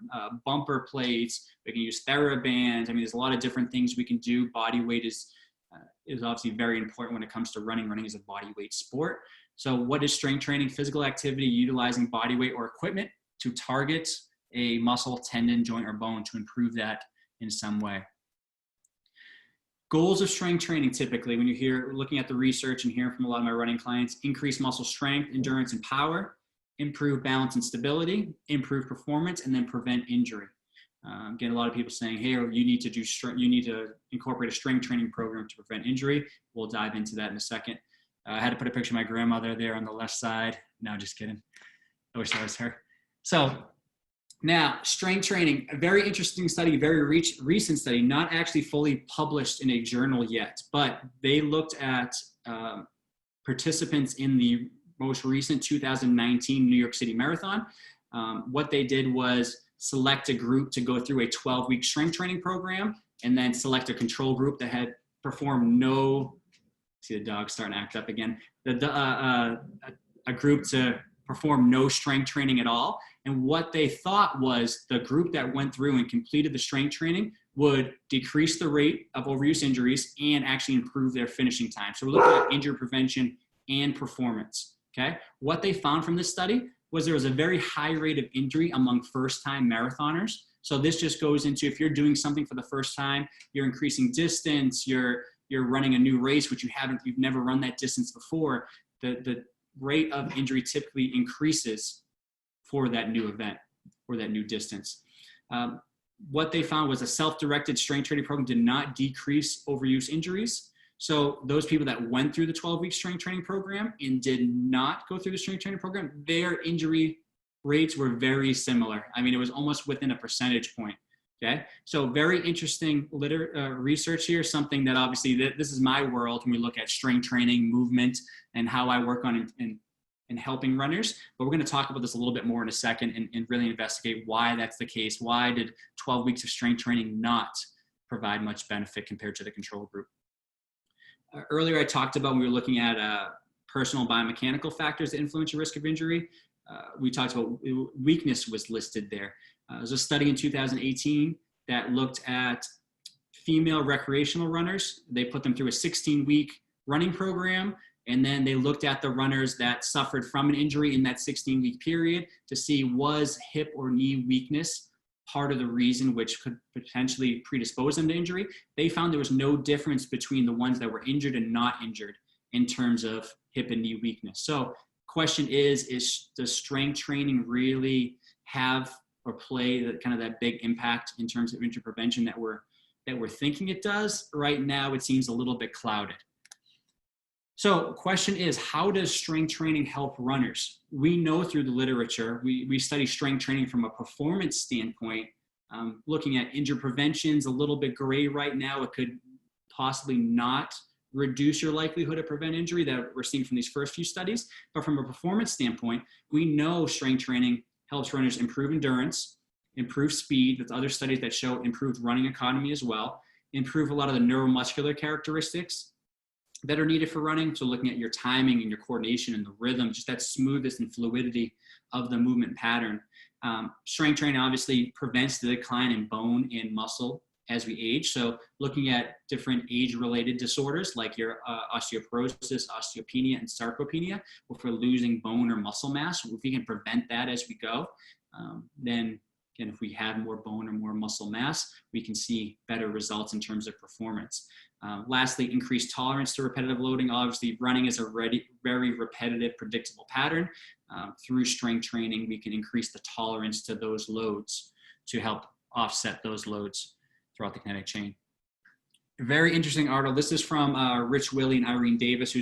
Speaker 1: bumper plates. We can use TheraBands. I mean, there's a lot of different things we can do. Body weight is obviously very important when it comes to running. Running is a body weight sport. So what is strength training? Physical activity utilizing body weight or equipment to target a muscle, tendon, joint, or bone to improve that in some way. Goals of strength training, typically, when you're looking at the research and hearing from a lot of my running clients: increase muscle strength, endurance, and power, improve balance and stability, improve performance, and then prevent injury. Again, a lot of people saying, hey, you need to incorporate a strength training program to prevent injury. We'll dive into that in a second. I had to put a picture of my grandmother there on the left side. No, just kidding. I wish that was her. So now, strength training, a very interesting study, very recent study, not actually fully published in a journal yet, but they looked at participants in the most recent 2019 New York City Marathon. What they did was select a group to go through a 12-week strength training program, and then select a control group that had performed see the dog starting to act up again, a group to perform no strength training at all. And what they thought was the group that went through and completed the strength training would decrease the rate of overuse injuries and actually improve their finishing time. So we're looking at injury prevention and performance, okay? What they found from this study was there was a very high rate of injury among first-time marathoners. So this just goes into, if you're doing something for the first time, you're increasing distance, you're running a new race, which you've never run that distance before, the rate of injury typically increases for that new event or that new distance. What they found was a self-directed strength training program did not decrease overuse injuries. So those people that went through the 12-week strength training program and did not go through the strength training program, their injury rates were very similar. I mean, it was almost within a percentage point. Okay, so very interesting research here, something that obviously this is my world when we look at strength training, movement, and how I work on in helping runners. But we're going to talk about this a little bit more in a second and really investigate why that's the case. Why did 12 weeks of strength training not provide much benefit compared to the control group? Earlier I talked about when we were looking at personal biomechanical factors that influence your risk of injury. We talked about weakness was listed there. There's a study in 2018 that looked at female recreational runners. They put them through a 16-week running program, and then they looked at the runners that suffered from an injury in that 16-week period to see was hip or knee weakness part of the reason which could potentially predispose them to injury. They found there was no difference between the ones that were injured and not injured in terms of hip and knee weakness. So question is does strength training really have or play that big impact in terms of injury prevention that we're thinking it does? Right now, it seems a little bit clouded. So question is, how does strength training help runners? We know through the literature, we study strength training from a performance standpoint, looking at injury prevention's a little bit gray right now. It could possibly not reduce your likelihood of prevent injury that we're seeing from these first few studies. But from a performance standpoint, we know strength training helps runners improve endurance, improve speed. With other studies that show improved running economy as well, improve a lot of the neuromuscular characteristics that are needed for running. So looking at your timing and your coordination and the rhythm, just that smoothness and fluidity of the movement pattern. Strength training obviously prevents the decline in bone and muscle as we age. So looking at different age-related disorders like your osteoporosis, osteopenia, and sarcopenia, if we're losing bone or muscle mass, if we can prevent that as we go, then again, if we have more bone or more muscle mass, we can see better results in terms of performance. Lastly, increased tolerance to repetitive loading. Obviously, running is a very repetitive, predictable pattern. Through strength training, we can increase the tolerance to those loads to help offset those loads throughout the kinetic chain. A very interesting article. This is from Rich Willey and Irene Davis,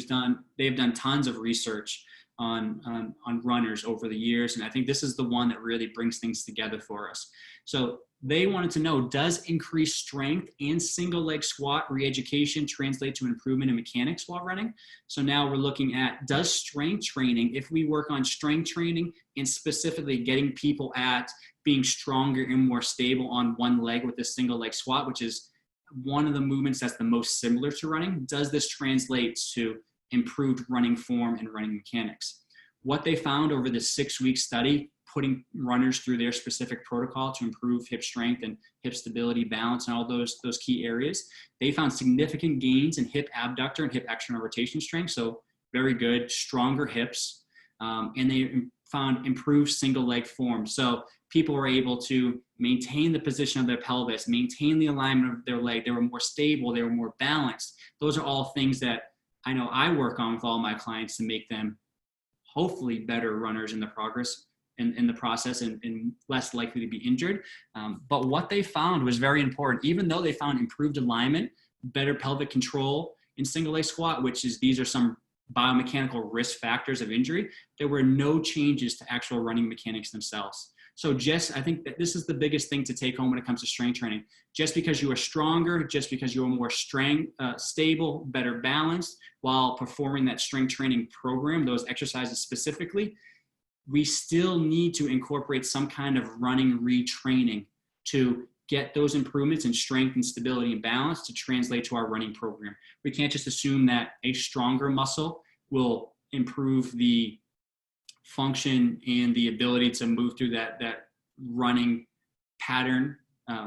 Speaker 1: they've done tons of research on runners over the years. And I think this is the one that really brings things together for us. So they wanted to know, does increased strength and single leg squat re-education translate to an improvement in mechanics while running? So now we're looking at, does strength training, if we work on strength training and specifically getting people at being stronger and more stable on one leg with a single leg squat, which is one of the movements that's the most similar to running, does this translate to improved running form and running mechanics? What they found over this 6-week study, putting runners through their specific protocol to improve hip strength and hip stability, balance, and all those key areas, they found significant gains in hip abductor and hip external rotation strength. So very good, stronger hips, and they found improved single leg form. So people were able to maintain the position of their pelvis, maintain the alignment of their leg. They were more stable. They were more balanced. Those are all things that I know I work on with all my clients to make them hopefully better runners in the process and less likely to be injured. But what they found was very important. Even though they found improved alignment, better pelvic control in single leg squat, these are some biomechanical risk factors of injury, there were no changes to actual running mechanics themselves. So I think that this is the biggest thing to take home when it comes to strength training. Just because you are stronger, just because you are more stable, better balanced while performing that strength training program, those exercises specifically, we still need to incorporate some kind of running retraining to get those improvements in strength and stability and balance to translate to our running program. We can't just assume that a stronger muscle will improve the function and the ability to move through that running pattern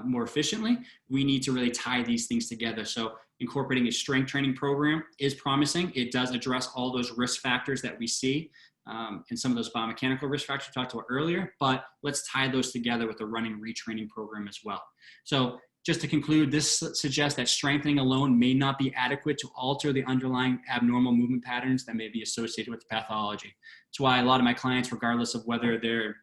Speaker 1: more efficiently. We need to really tie these things together. So incorporating a strength training program is promising. It does address all those risk factors that we see and some of those biomechanical risk factors we talked about earlier, but let's tie those together with a running retraining program as well. So just to conclude, this suggests that strengthening alone may not be adequate to alter the underlying abnormal movement patterns that may be associated with the pathology. That's why a lot of my clients, regardless of whether they're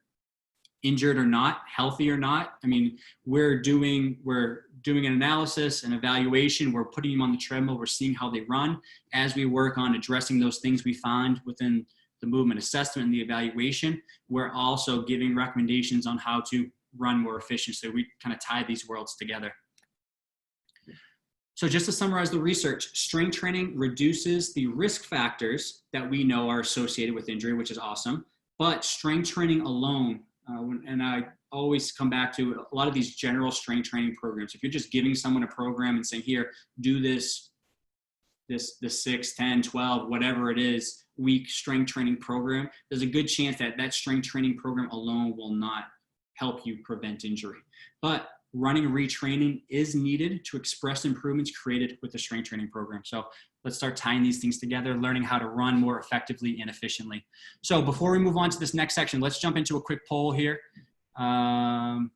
Speaker 1: injured or not, healthy or not, I mean, we're doing an analysis, an evaluation, we're putting them on the treadmill, we're seeing how they run. As we work on addressing those things we find within the movement assessment and the evaluation, we're also giving recommendations on how to run more efficient. So we kind of tie these worlds together. So just to summarize the research, strength training reduces the risk factors that we know are associated with injury, which is awesome. But strength training alone, and I always come back to a lot of these general strength training programs. If you're just giving someone a program and saying, here, do this 6, 10, 12, whatever it is, week strength training program, there's a good chance that that strength training program alone will not help you prevent injury. But running retraining is needed to express improvements created with the strength training program. So let's start tying these things together, learning how to run more effectively and efficiently. So before we move on to this next section, let's jump into a quick poll here. What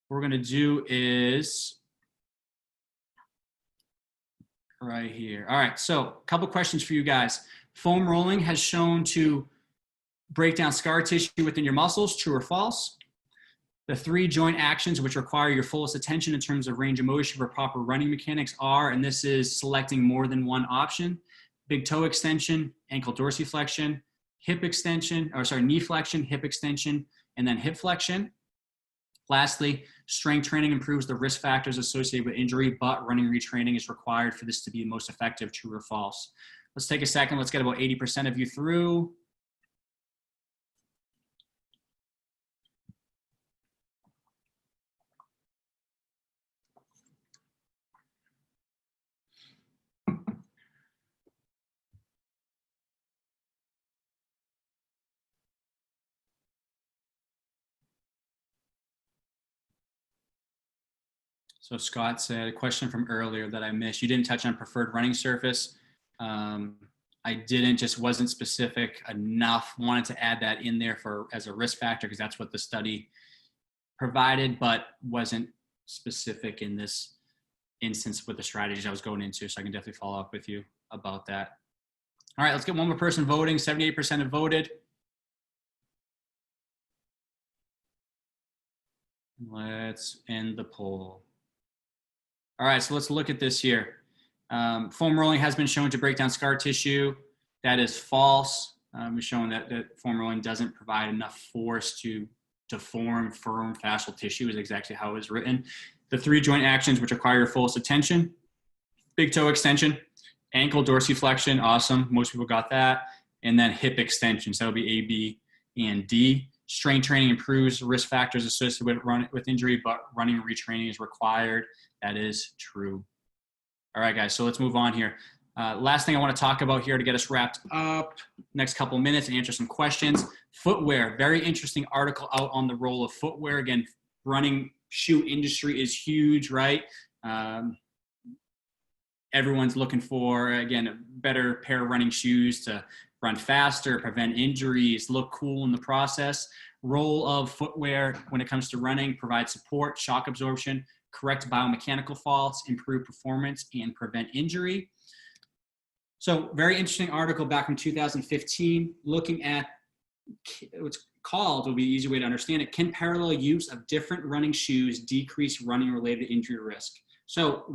Speaker 1: we're going to do is right here. All right, so a couple questions for you guys. Foam rolling has shown to break down scar tissue within your muscles, true or false? The 3 joint actions which require your fullest attention in terms of range of motion for proper running mechanics are, and this is selecting more than one option, big toe extension, ankle dorsiflexion, hip extension, or sorry, knee flexion, hip extension, and then hip flexion. Lastly, strength training improves the risk factors associated with injury, but running retraining is required for this to be most effective, true or false. Let's take a second. Let's get about 80% of you through. So Scott said, a question from earlier that I missed. You didn't touch on preferred running surface. I didn't, just wasn't specific enough. Wanted to add that in there as a risk factor because that's what the study provided, but wasn't specific in this instance with the strategies I was going into. So I can definitely follow up with you about that. All right, let's get one more person voting. 78% have voted. Let's end the poll. All right, so let's look at this here. Foam rolling has been shown to break down scar tissue. That is false. We've shown that foam rolling doesn't provide enough force to form firm fascial tissue, is exactly how it was written. The 3 joint actions which require your fullest attention: big toe extension, ankle dorsiflexion, awesome, most people got that, and then hip extension, so that'll be A, B, and D. Strength training improves risk factors associated with injury, but running retraining is required. That is true. All right, guys, so let's move on here. Last thing I want to talk about here to get us wrapped up, next couple minutes, and answer some questions. Footwear, very interesting article out on the role of footwear. Again, running shoe industry is huge, right? Everyone's looking for, again, a better pair of running shoes to run faster, prevent injuries, look cool in the process. Role of footwear when it comes to running: provide support, shock absorption, correct biomechanical faults, improve performance, and prevent injury. So very interesting article back from 2015 looking at what's called, will be an easy way to understand it, can parallel use of different running shoes decrease running related injury risk? So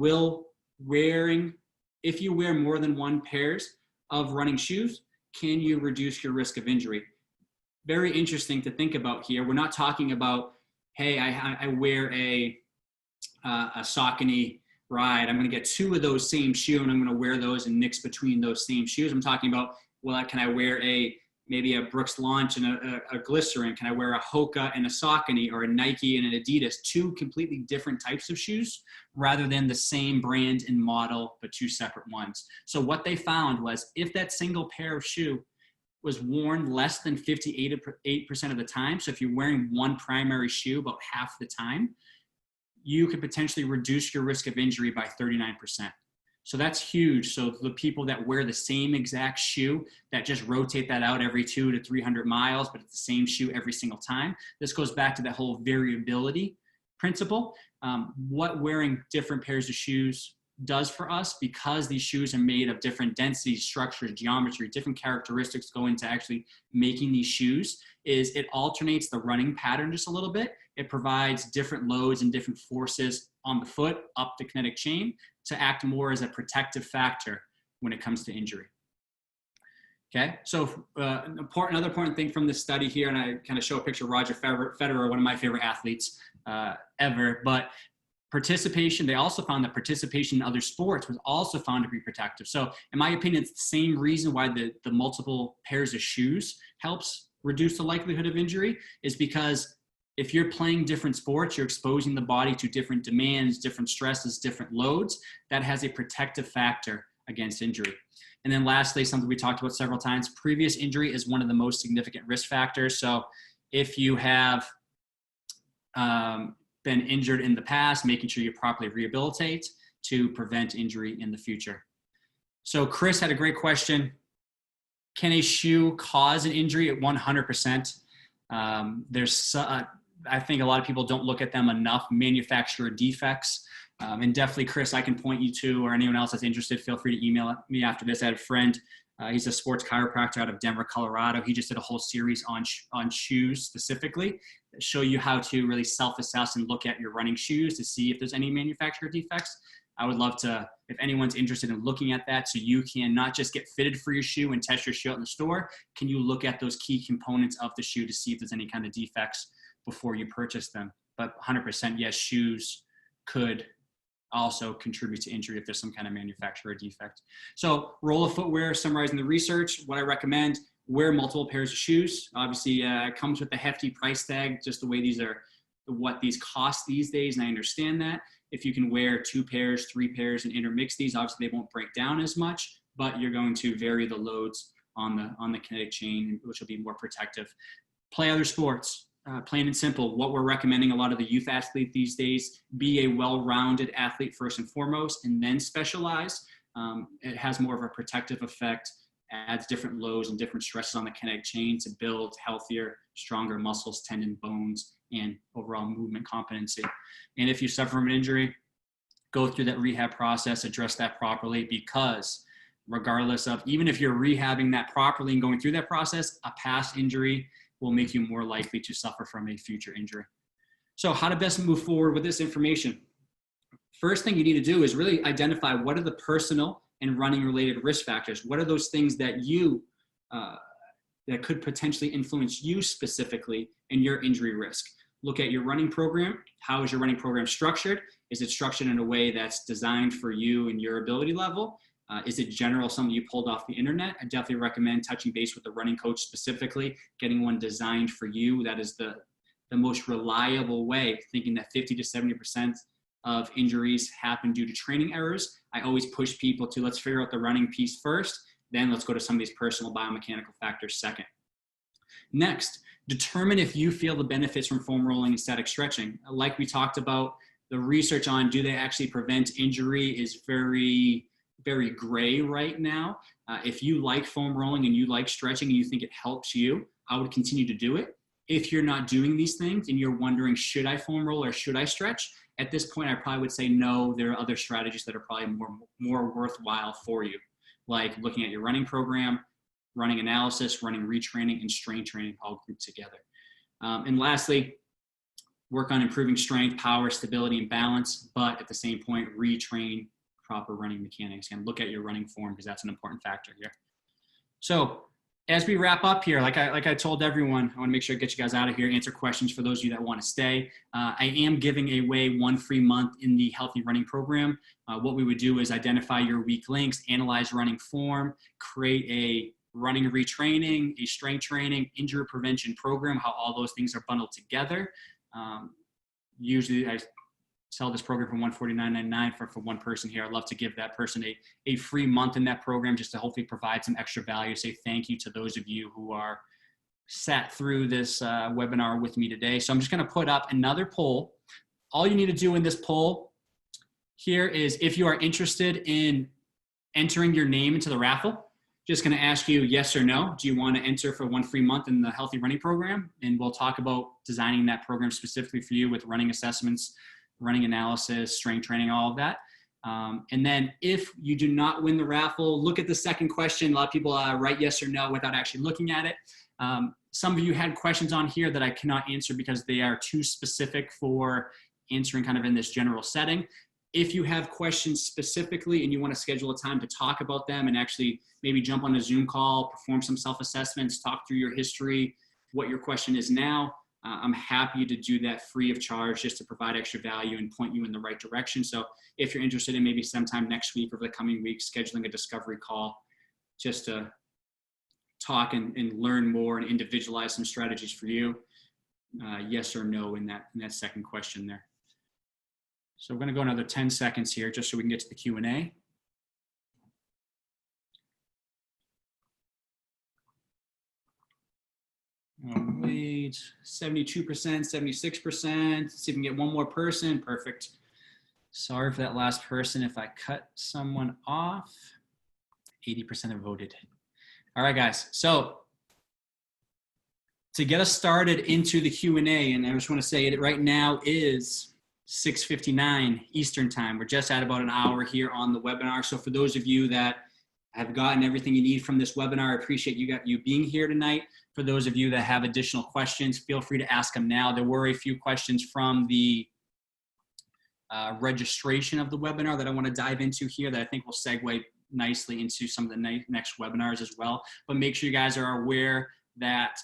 Speaker 1: if you wear more than 1 pairs of running shoes, can you reduce your risk of injury? Very interesting to think about here. We're not talking about, hey, I wear a Saucony ride. I'm going to get 2 of those same shoe and I'm going to wear those and mix between those same shoes. I'm talking about, well, can I wear maybe a Brooks Launch and a Glycerin? Can I wear a Hoka and a Saucony, or a Nike and an Adidas? 2 completely different types of shoes rather than the same brand and model, but 2 separate ones. So what they found was if that single pair of shoe was worn less than 58% of the time, so if you're wearing 1 primary shoe about half the time, you could potentially reduce your risk of injury by 39%. So that's huge. So the people that wear the same exact shoe, that just rotate that out every 200 to 300 miles, but it's the same shoe every single time. This goes back to that whole variability principle. What wearing different pairs of shoes does for us, because these shoes are made of different densities, structures, geometry, different characteristics go into actually making these shoes, is it alternates the running pattern just a little bit. It provides different loads and different forces on the foot up the kinetic chain to act more as a protective factor when it comes to injury. Okay, so another important thing from this study here, and I kind of show a picture of Roger Federer, one of my favorite athletes ever, but participation, they also found that participation in other sports was also found to be protective. So in my opinion, it's the same reason why the multiple pairs of shoes helps reduce the likelihood of injury, is because if you're playing different sports, you're exposing the body to different demands, different stresses, different loads. That has a protective factor against injury. And then lastly, something we talked about several times, previous injury is one of the most significant risk factors. So if you have been injured in the past, making sure you properly rehabilitate to prevent injury in the future. So Chris had a great question. Can a shoe cause an injury? At 100%. I think a lot of people don't look at them enough, manufacturer defects. And definitely, Chris, I can point you to, or anyone else that's interested, feel free to email me after this. I had a friend, he's a sports chiropractor out of Denver, Colorado. He just did a whole series on shoes specifically, that show you how to really self-assess and look at your running shoes to see if there's any manufacturer defects. I would love to, if anyone's interested in looking at that, so you can not just get fitted for your shoe and test your shoe out in the store, can you look at those key components of the shoe to see if there's any kind of defects before you purchase them. but 100%, yes, shoes could also contribute to injury if there's some kind of manufacturer defect. So roll of footwear, summarizing the research, what I recommend, wear multiple pairs of shoes. Obviously, it comes with a hefty price tag, just the way these are, what these cost these days, and I understand that. If you can wear 2 pairs, 3 pairs, and intermix these, obviously they won't break down as much, but you're going to vary the loads on the kinetic chain, which will be more protective. Play other sports. Plain and simple, what we're recommending a lot of the youth athlete these days, be a well-rounded athlete first and foremost, and then specialize. It has more of a protective effect, adds different loads and different stresses on the kinetic chain to build healthier, stronger muscles, tendon, bones, and overall movement competency. And if you suffer from an injury, go through that rehab process, address that properly, because regardless of, even if you're rehabbing that properly and going through that process, a past injury will make you more likely to suffer from a future injury. So how to best move forward with this information? First thing you need to do is really identify what are the personal and running related risk factors. What are those things that that could potentially influence you specifically in your injury risk? Look at your running program. How is your running program structured? Is it structured in a way that's designed for you and your ability level? Is it general, something you pulled off the internet? I definitely recommend touching base with the running coach specifically, getting one designed for you. That is the most reliable way, thinking that 50 to 70% of injuries happen due to training errors. I always push people to, let's figure out the running piece first, then let's go to some of these personal biomechanical factors second. Next, determine if you feel the benefits from foam rolling and static stretching. Like we talked about, the research on do they actually prevent injury is very gray right now. If you like foam rolling and you like stretching and you think it helps you, I would continue to do it. If you're not doing these things and you're wondering, should I foam roll or should I stretch? At this point, I probably would say no. There are other strategies that are probably more worthwhile for you, like looking at your running program, running analysis, running retraining, and strength training all grouped together. And lastly, work on improving strength, power, stability, and balance, but at the same point, retrain proper running mechanics and look at your running form, because that's an important factor here. So as we wrap up here, like I told everyone, I want to make sure I get you guys out of here, answer questions for those of you that want to stay. I am giving away 1 free month in the Healthy Running Program. What we would do is identify your weak links, analyze running form, create a running retraining, a strength training, injury prevention program, how all those things are bundled together. Usually I sell this program for $149.99 for one person here. I'd love to give that person a free month in that program just to hopefully provide some extra value. Say thank you to those of you who are sat through this webinar with me today. So I'm just going to put up another poll. All you need to do in this poll here is, if you are interested in entering your name into the raffle, just going to ask you yes or no. Do you want to enter for 1 free month in the Healthy Running Program? And we'll talk about designing that program specifically for you with running assessments, running analysis, strength training, all of that. And then if you do not win the raffle, look at the second question. A lot of people write yes or no without actually looking at it. Some of you had questions on here that I cannot answer because they are too specific for answering kind of in this general setting. If you have questions specifically and you want to schedule a time to talk about them and actually maybe jump on a Zoom call, perform some self-assessments, talk through your history, what your question is now, I'm happy to do that free of charge just to provide extra value and point you in the right direction. So if you're interested in maybe sometime next week or the coming week, scheduling a discovery call just to talk and learn more and individualize some strategies for you, yes or no in that second question there. So we're going to go another 10 seconds here just so we can get to the Q&A. Wait, 72%, 76%. Let's see if we can get one more person. Perfect. Sorry for that last person if I cut someone off. 80% have voted. All right, guys. So to get us started into the Q&A, and I just want to say it right now is 6:59 Eastern time. We're just at about an hour here on the webinar. So for those of you that have gotten everything you need from this webinar, I appreciate you being here tonight. For those of you that have additional questions, feel free to ask them now. There were a few questions from the registration of the webinar that I want to dive into here that I think will segue nicely into some of the next webinars as well. But make sure you guys are aware that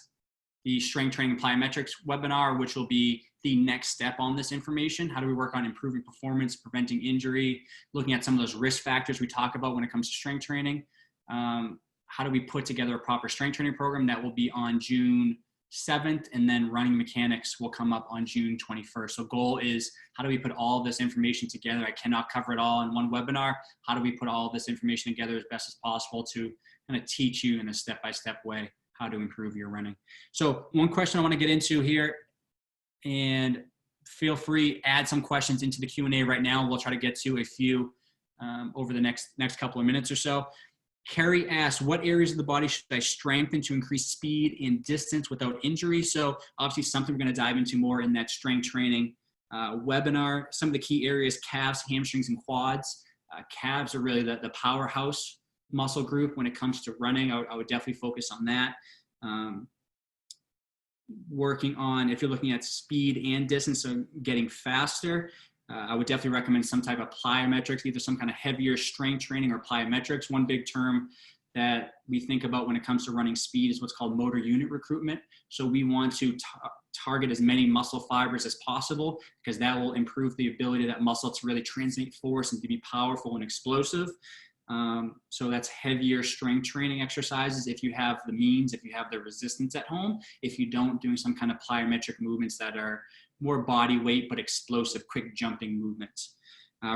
Speaker 1: the strength training and plyometrics webinar, which will be the next step on this information. How do we work on improving performance, preventing injury, looking at some of those risk factors we talk about when it comes to strength training. How do we put together a proper strength training program? That will be on June 7th, and then running mechanics will come up on June 21st. So goal is, how do we put all this information together? I cannot cover it all in one webinar. How do we put all this information together as best as possible to kind of teach you in a step-by-step way how to improve your running? So one question I want to get into here, and feel free, add some questions into the Q&A right now. We'll try to get to a few over the next couple of minutes or so. Carrie asks, what areas of the body should I strengthen to increase speed and distance without injury? So obviously something we're going to dive into more in that strength training webinar. Some of the key areas: calves, hamstrings, and quads. Calves are really the powerhouse muscle group when it comes to running. I would definitely focus on that. Working on, if you're looking at speed and distance, so getting faster, I would definitely recommend some type of plyometrics, either some kind of heavier strength training or plyometrics. One big term that we think about when it comes to running speed is what's called motor unit recruitment. So we want to target as many muscle fibers as possible, because that will improve the ability of that muscle to really transmit force and to be powerful and explosive. So that's heavier strength training exercises if you have the means, if you have the resistance at home. If you don't, doing some kind of plyometric movements that are more body weight but explosive, quick jumping movements.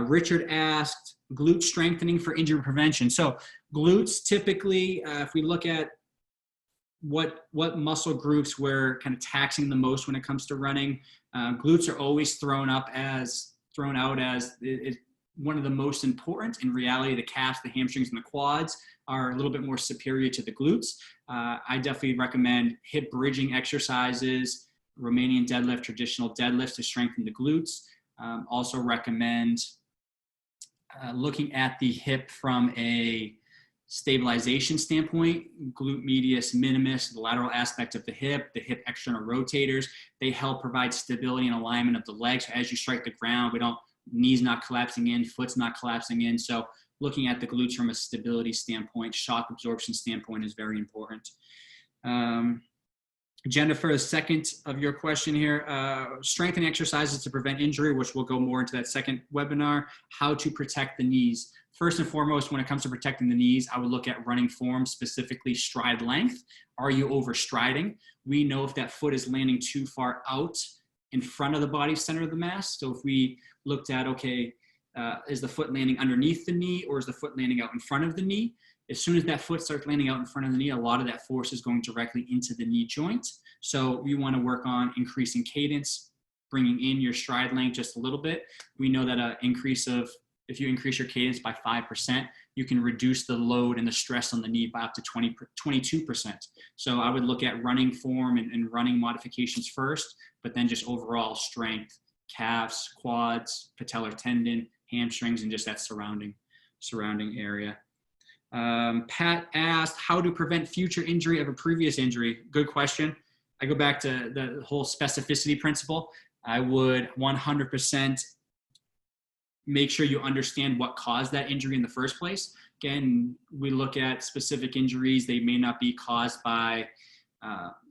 Speaker 1: Richard asked, glute strengthening for injury prevention. So glutes typically, if we look at what muscle groups we're kind of taxing the most when it comes to running, glutes are always thrown out as one of the most important. In reality, the calves, the hamstrings, and the quads are a little bit more superior to the glutes. I definitely recommend hip bridging exercises, Romanian deadlift, traditional deadlifts to strengthen the glutes. Also recommend looking at the hip from a stabilization standpoint, glute medius minimus, the lateral aspect of the hip external rotators. They help provide stability and alignment of the legs. As you strike the ground, knees not collapsing in, foot's not collapsing in. So looking at the glutes from a stability standpoint, shock absorption standpoint is very important. Jennifer, the second of your question here, strengthening exercises to prevent injury, which we'll go more into that second webinar. How to protect the knees. First and foremost, when it comes to protecting the knees, I would look at running form, specifically stride length. Are you overstriding? We know if that foot is landing too far out in front of the body center of the mass. So if we looked at, okay, is the foot landing underneath the knee, or is the foot landing out in front of the knee? As soon as that foot starts landing out in front of the knee, a lot of that force is going directly into the knee joint. So we want to work on increasing cadence, bringing in your stride length just a little bit. We know that if you increase your cadence by 5%, you can reduce the load and the stress on the knee by up to 22%. So I would look at running form and running modifications first, but then just overall strength, calves, quads, patellar tendon, hamstrings, and just that surrounding area. Pat asked, how to prevent future injury of a previous injury? Good question. I go back to the whole specificity principle. I would 100% make sure you understand what caused that injury in the first place. Again, we look at specific injuries. They may not be caused by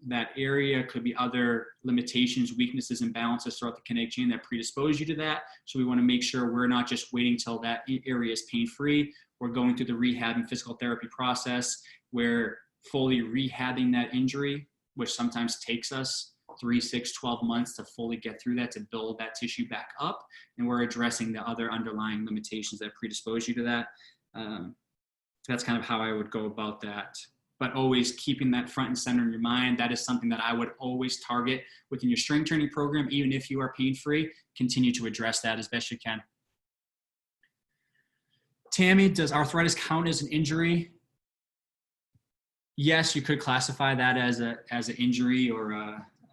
Speaker 1: that area. Could be other limitations, weaknesses, imbalances throughout the kinetic chain that predispose you to that. So we want to make sure we're not just waiting till that area is pain-free. We're going through the rehab and physical therapy process. We're fully rehabbing that injury, which sometimes takes us 3, 6, 12 months to fully get through that, to build that tissue back up. And we're addressing the other underlying limitations that predispose you to that. That's kind of how I would go about that. But always keeping that front and center in your mind. That is something that I would always target within your strength training program. Even if you are pain-free, continue to address that as best you can. Tammy, does arthritis count as an injury? Yes, you could classify that as an injury or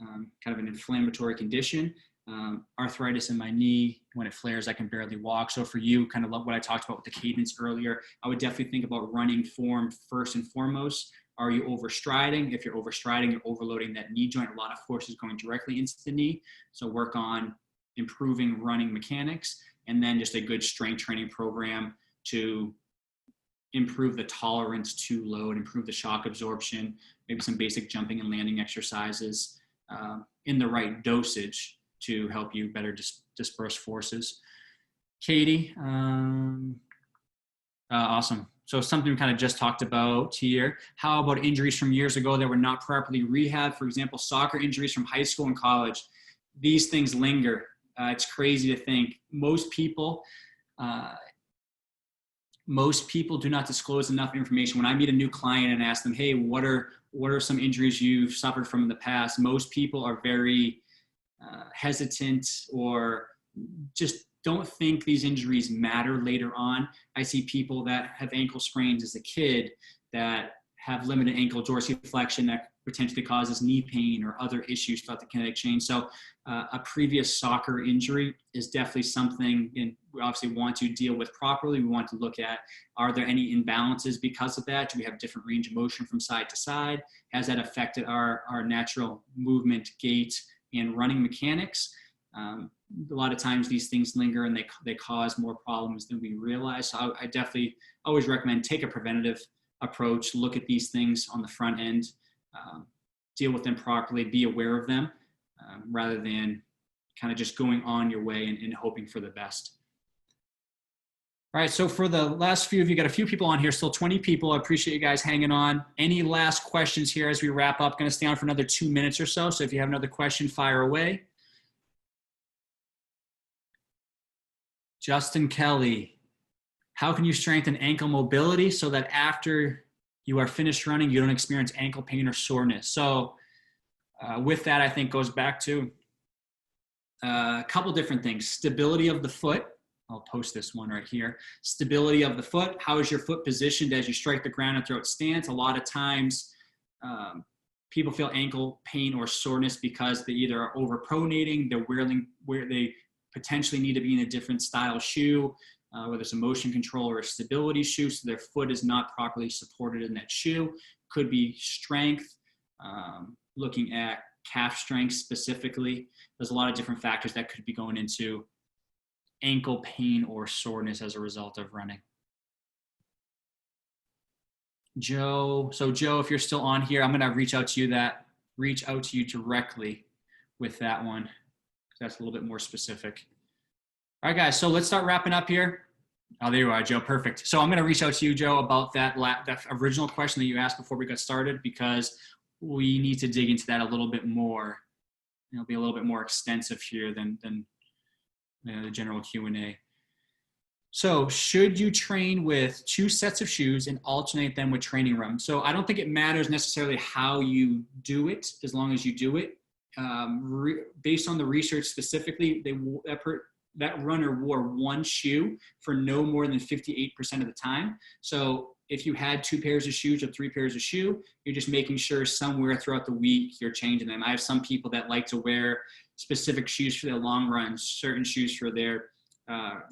Speaker 1: kind of an inflammatory condition. Arthritis in my knee, when it flares, I can barely walk. So for you, kind of what I talked about with the cadence earlier, I would definitely think about running form first and foremost. Are you overstriding? If you're overstriding, you're overloading that knee joint. A lot of force is going directly into the knee. So work on improving running mechanics, and then just a good strength training program to improve the tolerance to load, improve the shock absorption, maybe some basic jumping and landing exercises in the right dosage to help you better disperse forces. Katie, awesome. So something we kind of just talked about here. How about injuries from years ago that were not properly rehabbed? For example, soccer injuries from high school and college. These things linger. It's crazy to think. Most people do not disclose enough information. When I meet a new client and ask them, hey, what are some injuries you've suffered from in the past? Most people are very hesitant or just don't think these injuries matter later on. I see people that have ankle sprains as a kid that have limited ankle dorsiflexion that potentially causes knee pain or other issues throughout the kinetic chain. So a previous soccer injury is definitely something we obviously want to deal with properly. We want to look at, are there any imbalances because of that? Do we have different range of motion from side to side? Has that affected our natural movement, gait, and running mechanics? A lot of times these things linger and they cause more problems than we realize. So I definitely always recommend take a preventative approach, look at these things on the front end, deal with them properly, be aware of them, rather than kind of just going on your way and hoping for the best. All right, so for the last few of you, got a few people on here, still 20 people. I appreciate you guys hanging on. Any last questions here as we wrap up? Going to stay on for another 2 minutes or so. So if you have another question, fire away. Justin Kelly, how can you strengthen ankle mobility so that after you are finished running, you don't experience ankle pain or soreness? So with that, I think goes back to a couple different things. Stability of the foot. I'll post this one right here. Stability of the foot. How is your foot positioned as you strike the ground and throw it stance? A lot of times people feel ankle pain or soreness because they either are overpronating, they're wearing where they potentially need to be in a different style shoe, whether it's a motion control or a stability shoe, so their foot is not properly supported in that shoe. Could be strength, looking at calf strength specifically. There's a lot of different factors that could be going into ankle pain or soreness as a result of running. Joe, so Joe, if you're still on here, I'm gonna reach out to you directly with that one. That's a little bit more specific. All right, guys, so let's start wrapping up here. Oh, there you are, Joe, perfect. So I'm gonna reach out to you, Joe, about that original question that you asked before we got started, because we need to dig into that a little bit more. It'll be a little bit more extensive here than the general Q&A. So should you train with 2 sets of shoes and alternate them with training runs? So I don't think it matters necessarily how you do it, as long as you do it. Based on the research specifically, that runner wore 1 shoe for no more than 58% of the time. So if you had 2 pairs of shoes or 3 pairs of shoe, you're just making sure somewhere throughout the week you're changing them. I have some people that like to wear specific shoes for their long runs, certain shoes for their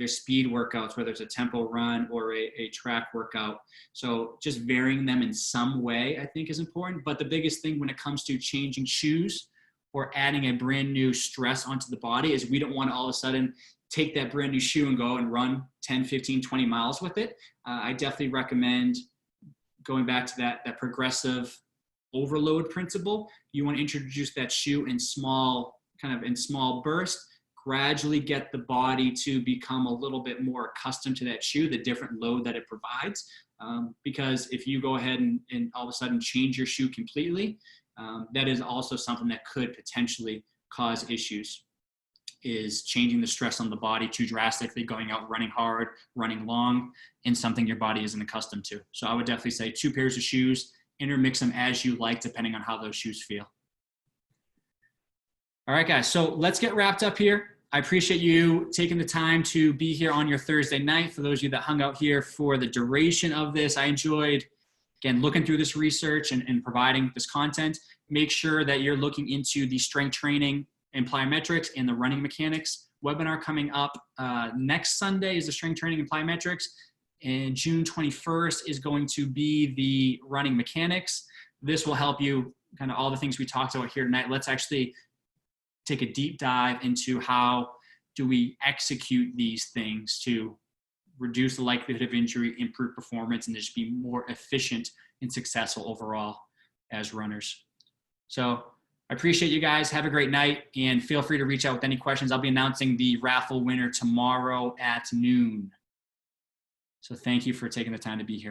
Speaker 1: speed workouts, whether it's a tempo run or a track workout. So just varying them in some way, I think, is important. But the biggest thing when it comes to changing shoes or adding a brand new stress onto the body is we don't want to all of a sudden take that brand new shoe and go and run 10, 15, 20 miles with it. I definitely recommend going back to that progressive overload principle. You want to introduce that shoe in small bursts, gradually get the body to become a little bit more accustomed to that shoe, the different load that it provides. Because if you go ahead and all of a sudden change your shoe completely, that is also something that could potentially cause issues, is changing the stress on the body too drastically, going out running hard, running long, and something your body isn't accustomed to. So I would definitely say 2 pairs of shoes, intermix them as you like, depending on how those shoes feel. All right, guys, so let's get wrapped up here. I appreciate you taking the time to be here on your Thursday night. For those of you that hung out here for the duration of this, I enjoyed, again, looking through this research and providing this content. Make sure that you're looking into the strength training and plyometrics and the running mechanics webinar coming up. Next Sunday is the strength training and plyometrics, and June 21st is going to be the running mechanics. This will help you kind of all the things we talked about here tonight. Let's actually take a deep dive into how do we execute these things to reduce the likelihood of injury, improve performance, and just be more efficient and successful overall as runners. So I appreciate you guys. Have a great night, and feel free to reach out with any questions. I'll be announcing the raffle winner tomorrow at noon. So thank you for taking the time to be here.